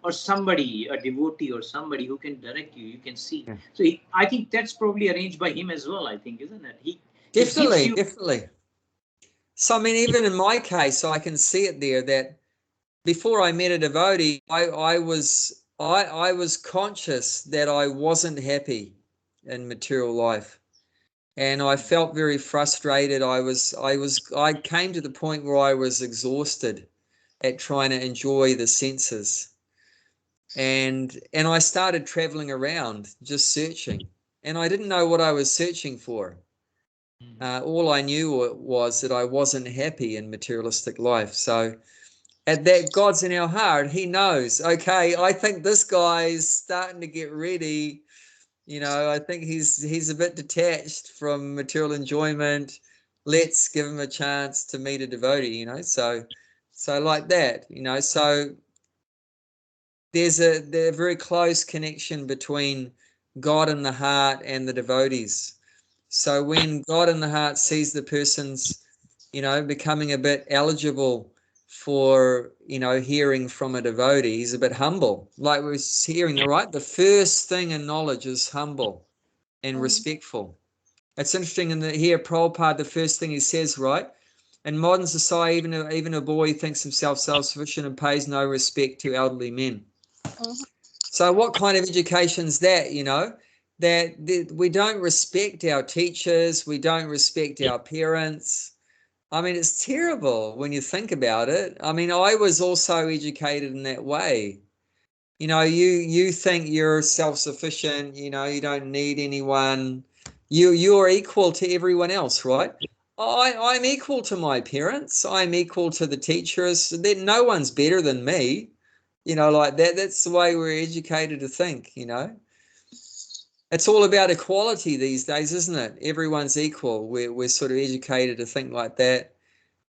or somebody, a devotee, or somebody who can direct you, you can see. So I think that's probably arranged by him as well, I think, isn't it? Definitely. So, I mean, even in my case, I can see it there that before I met a devotee, I was conscious that I wasn't happy in material life. And I felt very frustrated. I came to the point where I was exhausted at trying to enjoy the senses. And I started traveling around just searching. And I didn't know what I was searching for. All I knew was that I wasn't happy in materialistic life. So at that, God's in our heart. He knows, okay, I think this guy's starting to get ready. I think he's a bit detached from material enjoyment. Let's give him a chance to meet a devotee, so like that, so there's a very close connection between God in the heart and the devotees. So when God in the heart sees the person's, becoming a bit eligible for, hearing from a devotee, he's a bit humble. Like we're hearing, right? The first thing in knowledge is humble and respectful. It's interesting here, Prabhupada, the first thing he says, right? In modern society, even a boy thinks himself self-sufficient and pays no respect to elderly men. So what kind of education is that, that we don't respect our teachers, we don't respect our parents. I mean, it's terrible when you think about it. I mean, I was also educated in that way. You know, you think you're self-sufficient, you know, you don't need anyone. You're equal to everyone else, right? I'm equal to my parents. I'm equal to the teachers. No one's better than me. You know, like that. That's the way we're educated to think, you know. It's all about equality these days, isn't it? Everyone's equal. We're sort of educated to think like that.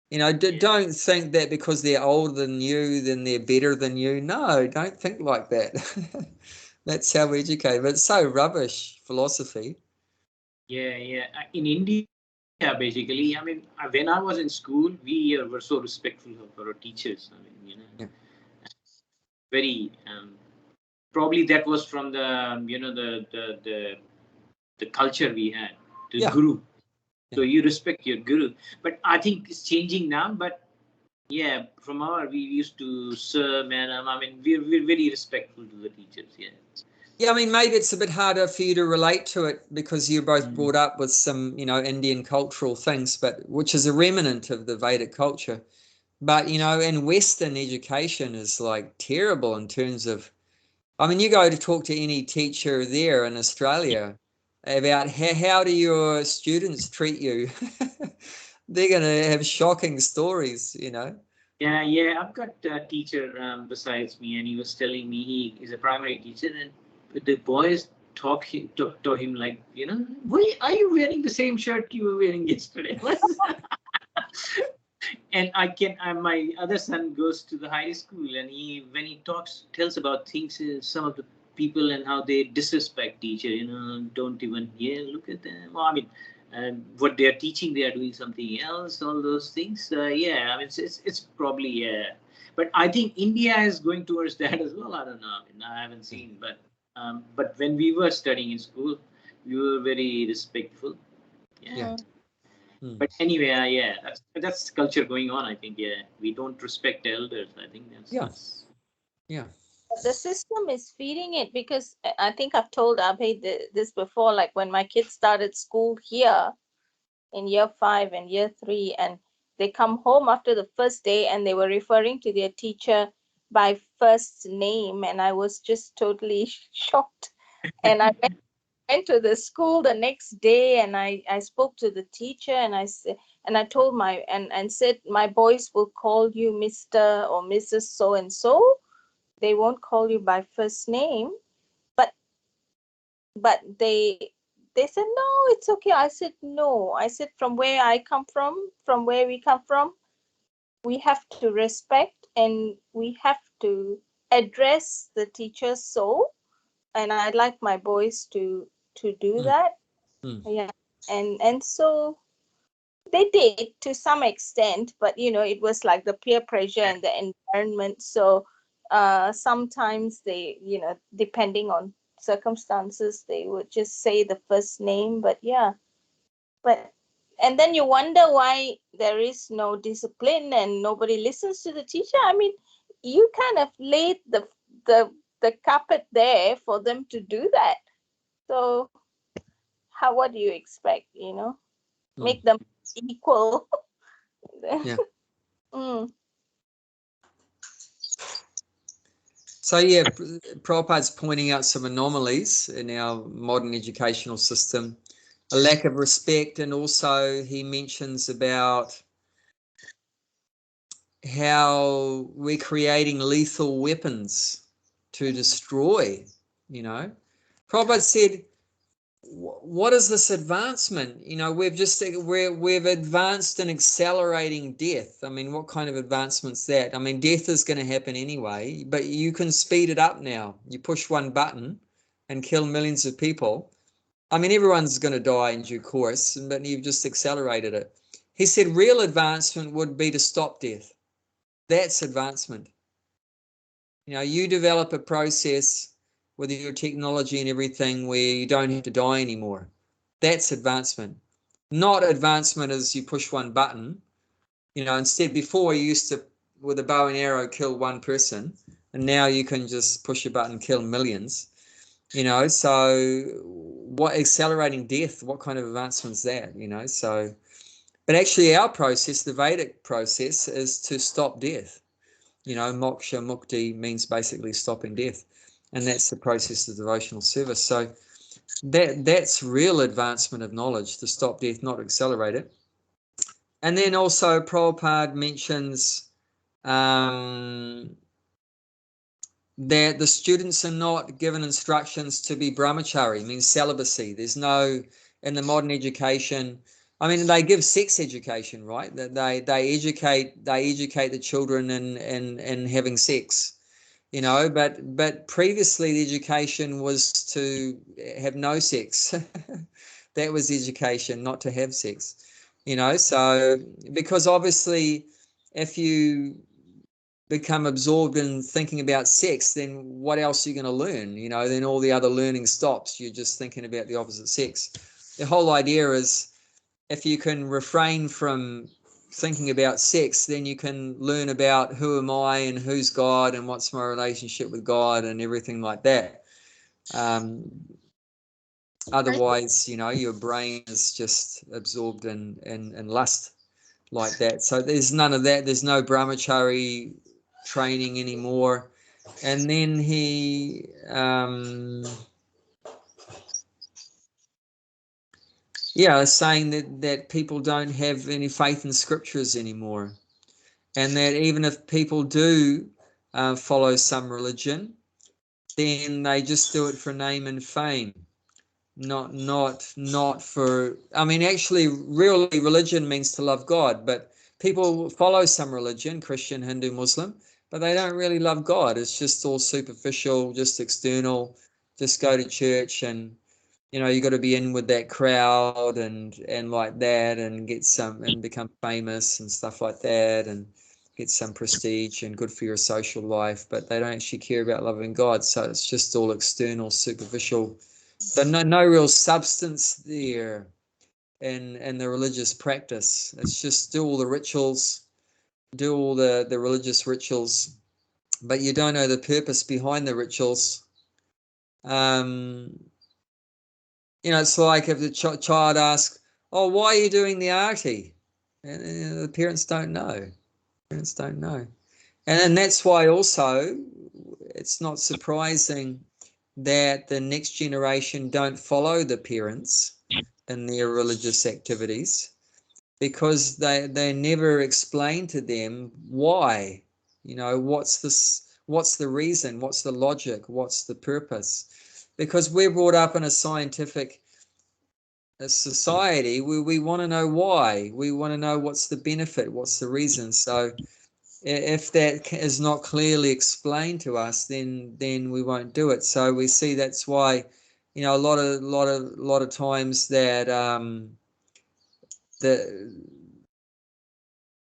You know, don't think that because they're older than you, then they're better than you. No, don't think like that. That's how we educate. But it's so rubbish philosophy. Yeah. In India, basically, I mean, when I was in school, we were so respectful of our teachers. I mean, you know, Yeah. Very probably that was from the the culture we had, the guru. So you respect your guru, but I think it's changing now. But yeah, from we used to sir, madam. I mean, we're very respectful to the teachers. Yeah. Yeah, I mean, maybe it's a bit harder for you to relate to it because you're both brought up with some, you know, Indian cultural things, but which is a remnant of the Vedic culture. But, you know, in Western education is like terrible in terms of, I mean, you go to talk to any teacher there in Australia about how do your students treat you? They're going to have shocking stories, you know. Yeah. I've got a teacher besides me, and he was telling me he is a primary teacher, and the boys talk to him like, you know, why are you wearing the same shirt you were wearing yesterday? And my other son goes to the high school, and when he tells about things, some of the people and how they disrespect teacher, you know, don't even look at them. Well, I mean, what they are teaching, they are doing something else. All those things. Yeah, I mean, it's probably but I think India is going towards that as well. I don't know. I mean, I haven't seen, but when we were studying in school, we were very respectful. Yeah. But anyway, that's culture going on. I think we don't respect elders. I think that's The system is feeding it, because I think I've told Abhay this before, like when my kids started school here in year 5 and year 3, and they come home after the first day and they were referring to their teacher by first name, and I was just totally shocked. And I went to the school the next day, and I spoke to the teacher, and I said, and I told and said, my boys will call you Mr. or Mrs. so and so. They won't call you by first name. But they said, no, it's okay. I said, no. I said, from where I come from where we come from, we have to respect, and we have to address the teachers so. And I'd like my boys to do that. Yeah. And so they did to some extent, but you know, it was like the peer pressure and the environment. So sometimes they, you know, depending on circumstances, they would just say the first name. But yeah, and then you wonder why there is no discipline and nobody listens to the teacher. I mean, you kind of laid the carpet there for them to do that. So what do you expect, you know? Make them equal. Yeah. So yeah, Prabhupada's pointing out some anomalies in our modern educational system, a lack of respect, and also he mentions about how we're creating lethal weapons to destroy, you know. Prabhupada said, what is this advancement? You know, we've advanced in accelerating death. I mean, what kind of advancement's that? I mean, death is going to happen anyway, but you can speed it up now. You push one button and kill millions of people. I mean, everyone's going to die in due course, but you've just accelerated it. He said real advancement would be to stop death. That's advancement. You know, you develop a process with your technology and everything where you don't have to die anymore. That's advancement. Not advancement as you push one button. You know, instead, before you used to, with a bow and arrow, kill one person, and now you can just push a button, kill millions. You know, so what accelerating death, what kind of advancement is that, you know? So, but actually our process, the Vedic process, is to stop death. You know, moksha, mukti means basically stopping death. And that's the process of devotional service. So that's real advancement of knowledge, to stop death, not accelerate it. And then also Prabhupada mentions that the students are not given instructions to be brahmachari, means celibacy. There's no, in the modern education, I mean, they give sex education, right? That they educate the children in having sex, you know, but previously the education was to have no sex. That was education, not to have sex, you know. So because obviously if you become absorbed in thinking about sex, then what else are you going to learn? You know, then all the other learning stops. You're just thinking about the opposite sex. The whole idea is if you can refrain from thinking about sex, then you can learn about who am I and who's God and what's my relationship with God and everything like that. Otherwise, you know, your brain is just absorbed in lust like that. So there's none of that. There's no brahmachari training anymore. And then he saying that people don't have any faith in scriptures anymore, and that even if people do follow some religion, then they just do it for name and fame, not for, I mean, actually really religion means to love God, but people follow some religion, Christian, Hindu, Muslim, but they don't really love God. It's just all superficial, just external, just go to church and, you know, you got to be in with that crowd and like that and get some and become famous and stuff like that and get some prestige and good for your social life, but they don't actually care about loving God. So it's just all external, superficial. So no real substance there in the religious practice. It's just do all the rituals, do all the religious rituals, but you don't know the purpose behind the rituals. You know, it's like if the child asks, "Oh, why are you doing the arti?" And the parents don't know. Parents don't know, and that's why also it's not surprising that the next generation don't follow the parents in their religious activities, because they never explain to them why, you know, what's the reason, what's the logic, what's the purpose. Because we're brought up in a scientific society, we want to know why, we want to know what's the benefit, what's the reason. So if that is not clearly explained to us, then we won't do it. So we see that's why, you know, a lot of times that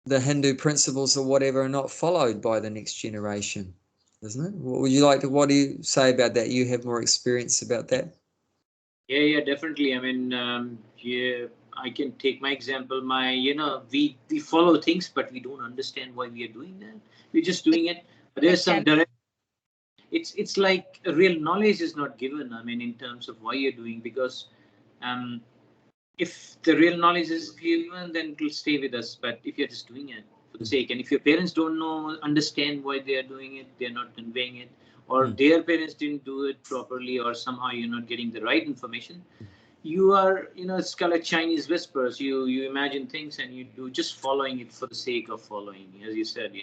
the Hindu principles or whatever are not followed by the next generation, isn't it? What do you say about that? You have more experience about that. Yeah, definitely. I mean, I can take my example. We follow things, but we don't understand why we are doing that. We're just doing it. There's some direct. It's like a real knowledge is not given. I mean, in terms of why you're doing, because if the real knowledge is given, then it will stay with us. But if you're just doing it for the sake, and if your parents don't understand why they are doing it, they're not conveying it, or their parents didn't do it properly, or somehow you're not getting the right information, you are, it's kind of Chinese whispers. You imagine things and you do just following it for the sake of following, as you said,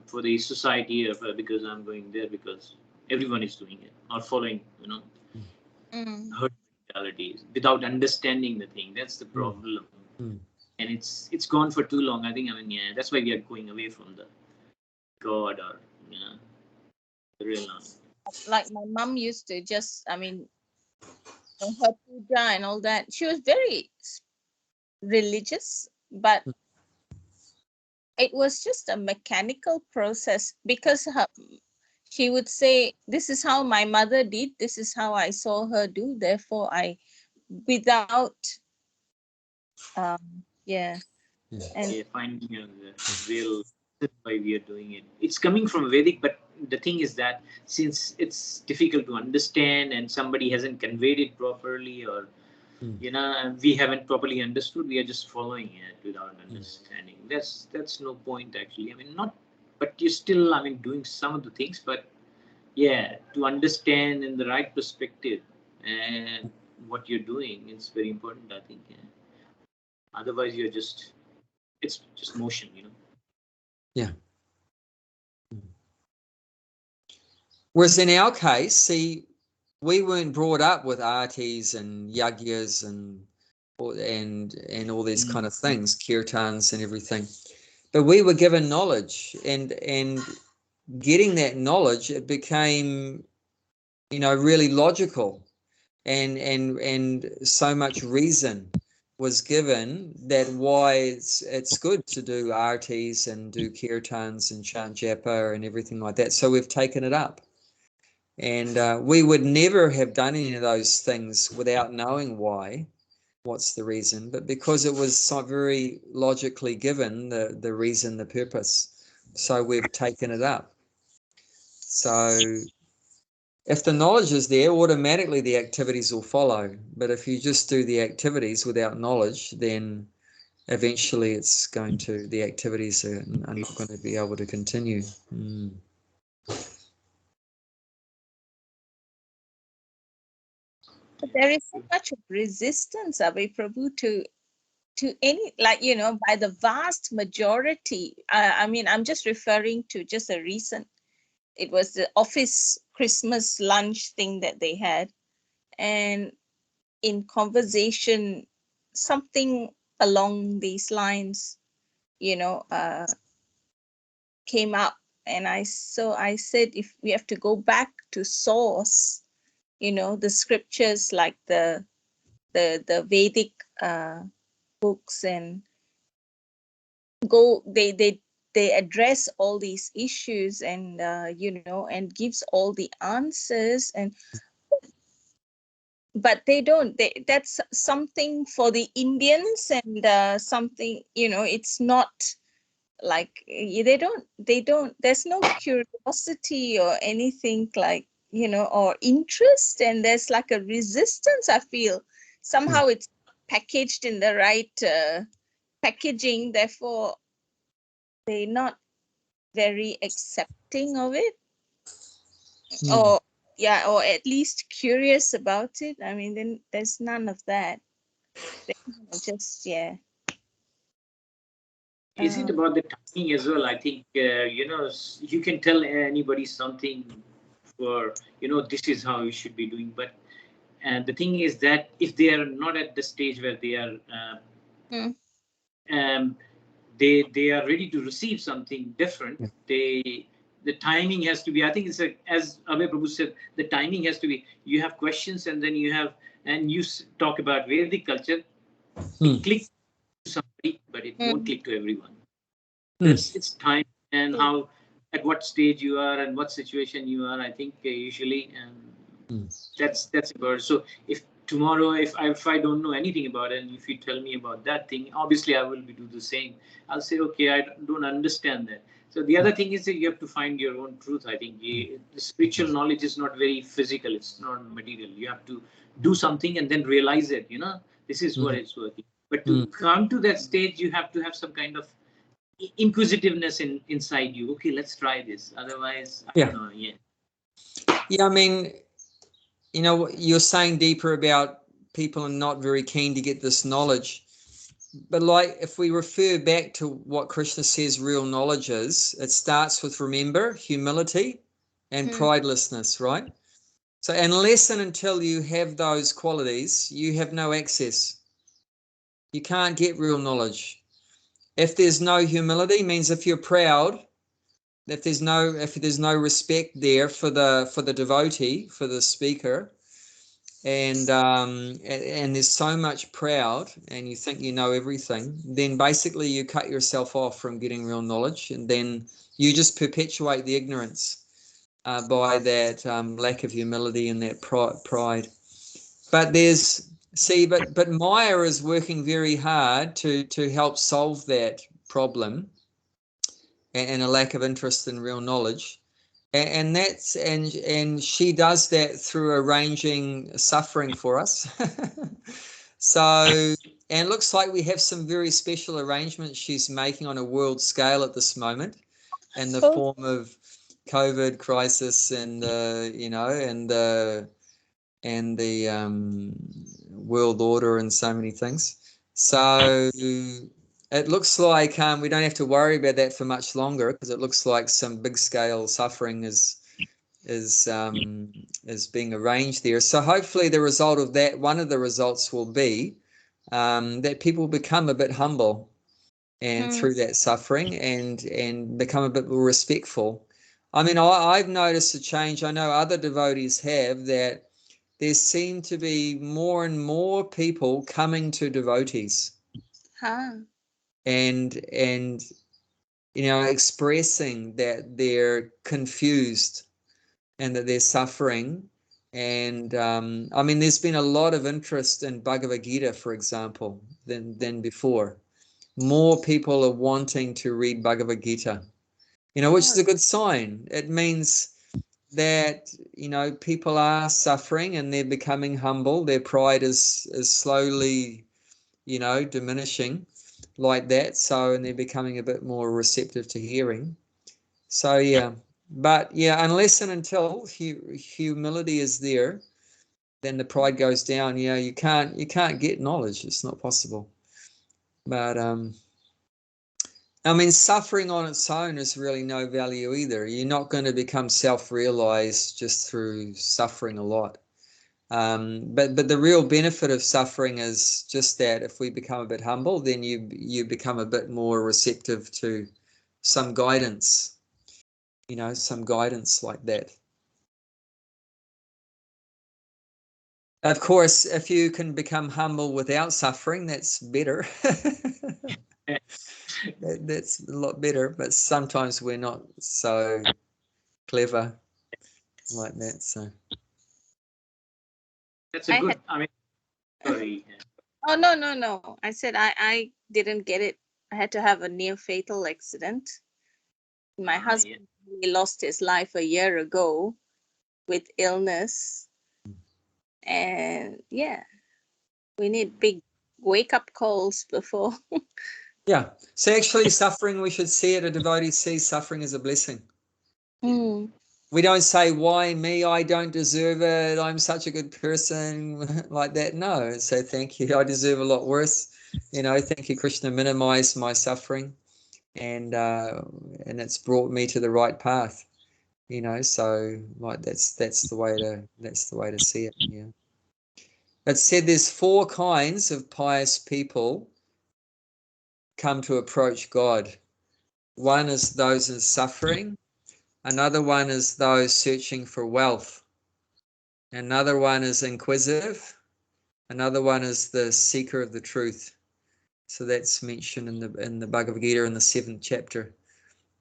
for the society of because I'm going there because everyone is doing it, or following, herd mentalities without understanding the thing. That's the problem. And it's gone for too long. I mean, that's why we are going away from the God or the real knowledge. Like my mom used to just, I mean, her puja and all that. She was very religious, but it was just a mechanical process because she would say, "This is how my mother did. This is how I saw her do. Therefore, without, And finding the real why we are doing it. It's coming from Vedic, but the thing is that since it's difficult to understand and somebody hasn't conveyed it properly, or we haven't properly understood, we are just following it without understanding. That's no point actually. I mean, not, but you're still, I mean, doing some of the things, but yeah, to understand in the right perspective and what you're doing is very important, I think. Yeah. Otherwise, it's just motion, Yeah. Whereas in our case, see, we weren't brought up with artis and yagyas and all these kind of things, kirtans and everything. But we were given knowledge, and getting that knowledge, it became, really logical, and so much reason was given that why it's good to do artis and do kirtans and chant japa and everything like that. So we've taken it up. And we would never have done any of those things without knowing why, what's the reason, but because it was so very logically given, the reason, the purpose, so we've taken it up. So if the knowledge is there, automatically the activities will follow. But if you just do the activities without knowledge, then eventually the activities are not going to be able to continue. But there is so much resistance, Abhay Prabhu, to any, by the vast majority. I mean, I'm just referring to just a recent, it was the office Christmas lunch thing that they had. And in conversation, something along these lines, came up. And I said, if we have to go back to source, the scriptures, like the Vedic books, and they address all these issues, and and gives all the answers, but they don't. That's something for the Indians, and something, it's not like they don't. There's no curiosity or anything like, or interest, and there's like a resistance. I feel somehow it's packaged in the right packaging, therefore they're not very accepting of it, or at least curious about it. I mean, then there's none of that. They just Is it about the timing as well? I think you can tell anybody something for this is how you should be doing, but the thing is that if they are not at the stage where they are they are ready to receive something different, the timing has to be, I think it's as Abhay Prabhu said, the timing has to be, you have questions, and then you talk about Vedic culture, it clicks to somebody, but it won't click to everyone. It's time, and how, at what stage you are and what situation you are, I think usually that's about. So if tomorrow, if I don't know anything about it, and if you tell me about that thing, obviously I will do the same. I'll say, okay, I don't understand that. So the other thing is that you have to find your own truth. I think the spiritual knowledge is not very physical. It's not material. You have to do something and then realize it, this is what it's working. But to come to that stage, you have to have some kind of inquisitiveness inside you. Okay, let's try this. Otherwise, I don't know. I mean, you're saying deeper about people are not very keen to get this knowledge, but like if we refer back to what Krishna says real knowledge is, it starts with, remember, humility and pridelessness, right? So unless and until you have those qualities, you have no access. You can't get real knowledge. If there's no humility, means if you're proud, if there's no respect there for the devotee, for the speaker, and there's so much proud, and you think you know everything, then basically you cut yourself off from getting real knowledge, and then you just perpetuate the ignorance by that lack of humility and that pride. But but Maya is working very hard to help solve that problem and a lack of interest in real knowledge. And that's and she does that through arranging suffering for us. So, and it looks like we have some very special arrangements she's making on a world scale at this moment, in the Oh, form of COVID crisis and the world order and so many things. So it looks like we don't have to worry about that for much longer, because it looks like some big scale suffering is being arranged there. So hopefully the result of that, one of the results will be that people become a bit humble, and through that suffering, and become a bit more respectful. I mean, I've noticed a change. I know other devotees have, that there seem to be more and more people coming to devotees huh. and expressing that they're confused and that they're suffering. And I mean, there's been a lot of interest in Bhagavad-Gita, for example, than before. More people are wanting to read Bhagavad-Gita, which is a good sign. It means that people are suffering and they're becoming humble. Their pride is slowly diminishing like that. So, and they're becoming a bit more receptive to hearing. So yeah, but yeah, unless and until humility is there, then the pride goes down. You can't get knowledge. It's not possible. But I mean, suffering on its own is really no value either. You're not going to become self-realized just through suffering a lot. But the real benefit of suffering is just that if we become a bit humble, then you become a bit more receptive to some guidance, some guidance like that. Of course, if you can become humble without suffering, that's better. That's a lot better, but sometimes we're not so clever like that. So That's a good. I mean, sorry. Oh, no. I said I didn't get it. I had to have a near fatal accident. My husband really lost his life a year ago with illness. And yeah, we need big wake up calls before. yeah. So actually suffering, we should see it, a devotee sees suffering as a blessing. We don't say, why me? I don't deserve it. I'm such a good person like that. No. So thank you. I deserve a lot worse. Thank you, Krishna, minimize my suffering. And it's brought me to the right path. So like that's the way to see it. Yeah. It said there's 4 kinds of pious people come to approach God. One is those in suffering. Another one is those searching for wealth. Another one is inquisitive. Another one is the seeker of the truth. So that's mentioned in the Bhagavad-Gita in the 7th chapter.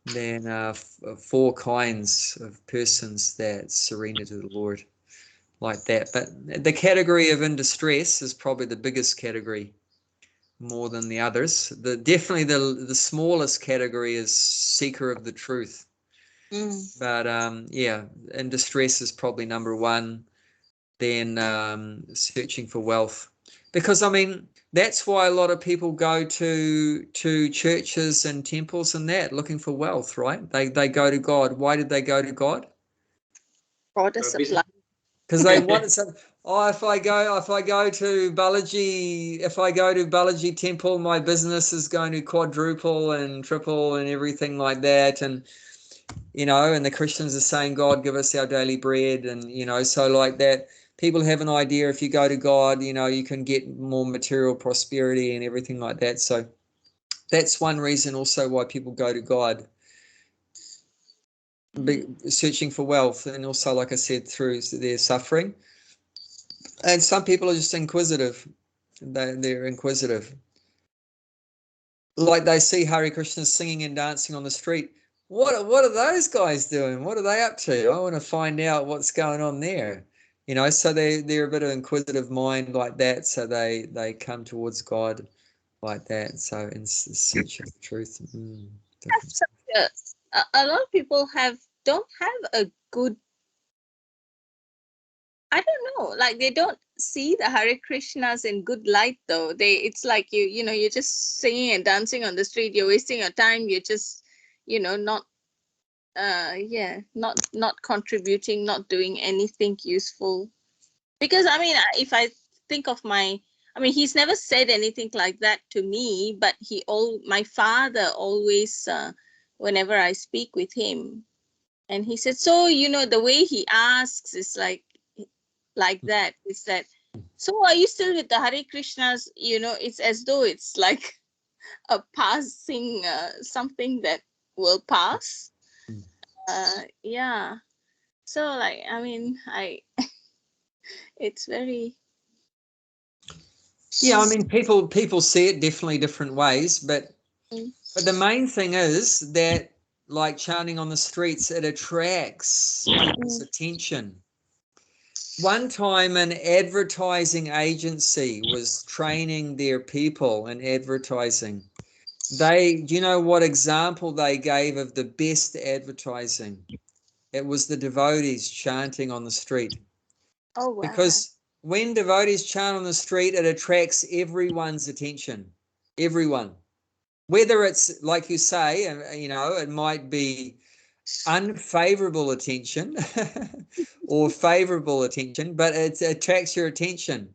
Then 4 kinds of persons that surrender to the Lord like that. But the category of in distress is probably the biggest category, more than the others. Definitely the smallest category is seeker of the truth. But yeah, in distress is probably number 1. Then searching for wealth, because I mean that's why a lot of people go to churches and temples and that, looking for wealth, right? They go to God. Why did they go to God? For the supply. Because they wanted some. Oh, if I go to Balaji temple, my business is going to quadruple and triple and everything like that. And and the Christians are saying, God, give us our daily bread. And so like that, people have an idea, if you go to God, you can get more material prosperity and everything like that. So that's one reason also why people go to God, searching for wealth, and also, like I said, through their suffering. And some people are just inquisitive. They're inquisitive. Like they see Hare Krishna singing and dancing on the street. What are those guys doing? What are they up to? I want to find out what's going on there. So they're a bit of inquisitive mind like that. So they come towards God like that. So in search of the truth. A lot of people don't have a good, I don't know, like they don't see the Hare Krishnas in good light though. It's like you're just singing and dancing on the street, you're wasting your time, you're just, not not contributing, not doing anything useful. Because I mean, if I think of he's never said anything like that to me, but my father always, whenever I speak with him, and he said, so, the way he asks is like that, is that, so are you still with the Hare Krishnas? It's as though it's like a passing, something that will pass. Yeah. So like, I mean, it's very, Yeah, I mean, people see it definitely different ways, but the main thing is that, like chanting on the streets, it attracts people's attention. One time, an advertising agency was training their people in advertising. Do you know what example they gave of the best advertising? It was the devotees chanting on the street. oh wow. Because when devotees chant on the street, it attracts everyone's attention. Everyone. Whether it's, like you say, it might be unfavorable attention or favorable attention, but it attracts your attention.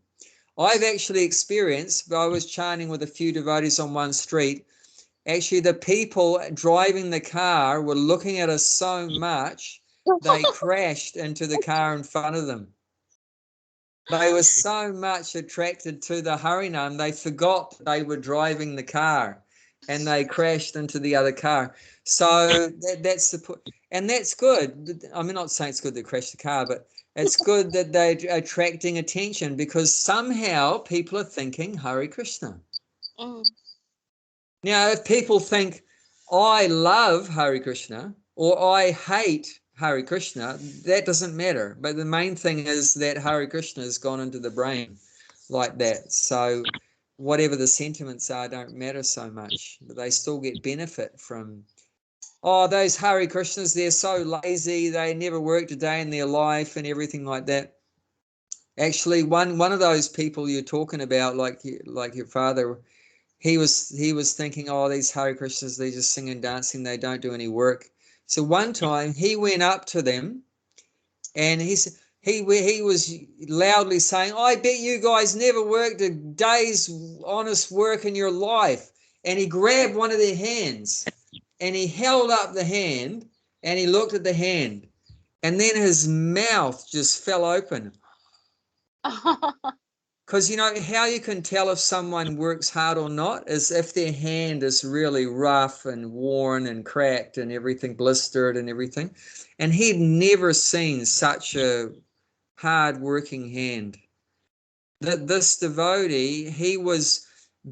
I've actually experienced, I was chanting with a few devotees on one street. Actually, the people driving the car were looking at us so much, they crashed into the car in front of them. They were so much attracted to the Harinam, they forgot they were driving the car and they crashed into the other car. So that's the, and that's good. I'm not saying it's good they crashed the car, but it's good that they're attracting attention, because somehow people are thinking Hare Krishna. Now, if people think, I love Hare Krishna or I hate Hare Krishna, that doesn't matter. But the main thing is that Hare Krishna has gone into the brain like that. So whatever the sentiments are don't matter so much. But they still get benefit from, those Hare Krishnas, they're so lazy, they never worked a day in their life and everything like that. Actually, one of those people you're talking about, like your father, he was thinking, these Hare Krishnas, they just sing and dancing, they don't do any work. So one time he went up to them and he was loudly saying, I bet you guys never worked a day's honest work in your life. And he grabbed one of their hands and he held up the hand and he looked at the hand, and then his mouth just fell open. Because how you can tell if someone works hard or not is if their hand is really rough and worn and cracked and everything, blistered and everything. And he'd never seen such a hard-working hand. This devotee, he was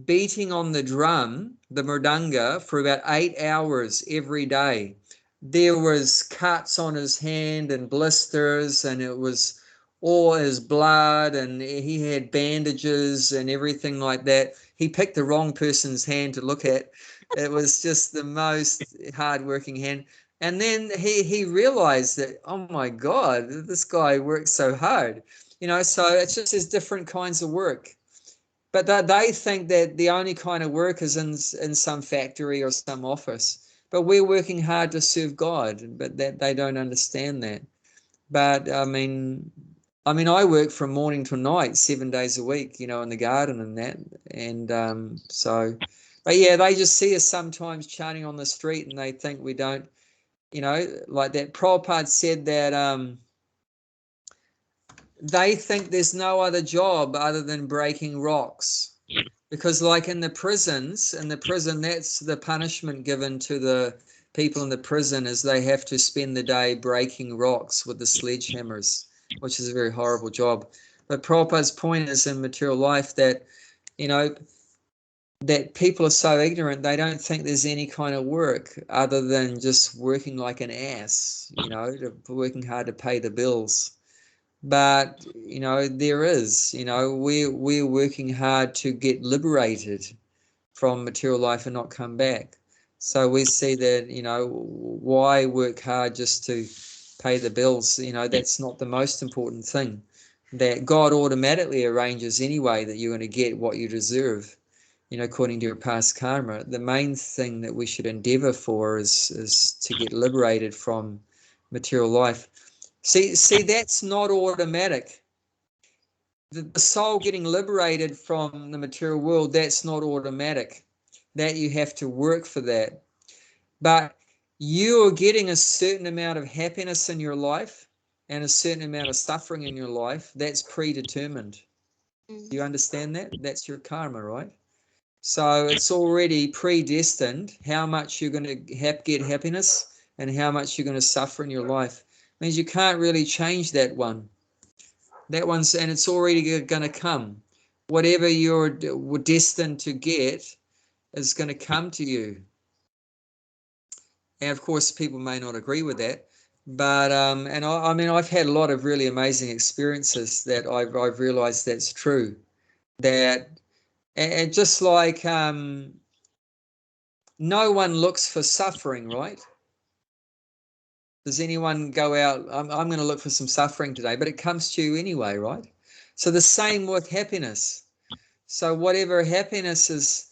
beating on the drum, the mridanga, for about 8 hours every day. There was cuts on his hand and blisters, and it was all his blood, and he had bandages and everything like that. He picked the wrong person's hand to look at. It was just the most hard-working hand. And then he realized that, oh my God, this guy works so hard. So it's just there's different kinds of work. But they think that the only kind of work is in some factory or some office. But we're working hard to serve God, but that they don't understand that. But I mean, I work from morning to night, 7 days a week, in the garden and that. And so, but yeah, they just see us sometimes chanting on the street and they think we don't, like that. Prabhupada said that they think there's no other job other than breaking rocks. Because like in the prison, that's the punishment given to the people in the prison, is they have to spend the day breaking rocks with the sledgehammers, which is a very horrible job. But Prabhupada's point is in material life that, that people are so ignorant, they don't think there's any kind of work other than just working like an ass, working hard to pay the bills. But, there is, we're working hard to get liberated from material life and not come back. So we see that, why work hard just to pay the bills? That's not the most important thing. That God automatically arranges anyway that you're going to get what you deserve, according to your past karma. The main thing that we should endeavor for is to get liberated from material life. See, that's not automatic. The soul getting liberated from the material world, that's not automatic. That you have to work for that. But you're getting a certain amount of happiness in your life and a certain amount of suffering in your life. That's predetermined. You understand that? That's your karma, right? So it's already predestined how much you're going to get happiness and how much you're going to suffer in your life. It means you can't really change that one. And it's already going to come. Whatever you're destined to get is going to come to you. And of course, people may not agree with that, but I mean, I've had a lot of really amazing experiences that I've realized that's true. That, and just like no one looks for suffering, right? Does anyone go out? I'm going to look for some suffering today, but it comes to you anyway, right? So the same with happiness. So whatever happiness is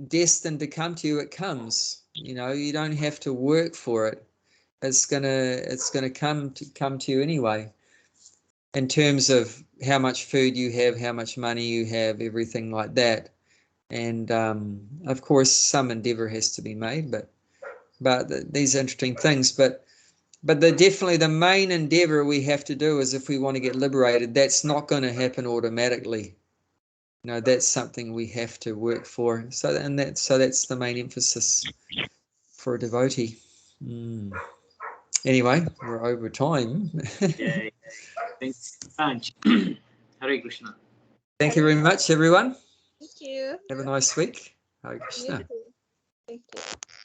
destined to come to you, it comes. You don't have to work for it. It's gonna come to you anyway. In terms of how much food you have, how much money you have, everything like that. And of course, some endeavor has to be made, but these are interesting things. But definitely the main endeavor we have to do is if we want to get liberated, that's not going to happen automatically. That's something we have to work for. So that's the main emphasis for a devotee. Anyway, we're over time. Yeah. Thank you. Hare Krishna. Thank you very much, everyone. Thank you. Have a nice week. Hare You Krishna. too. Thank you.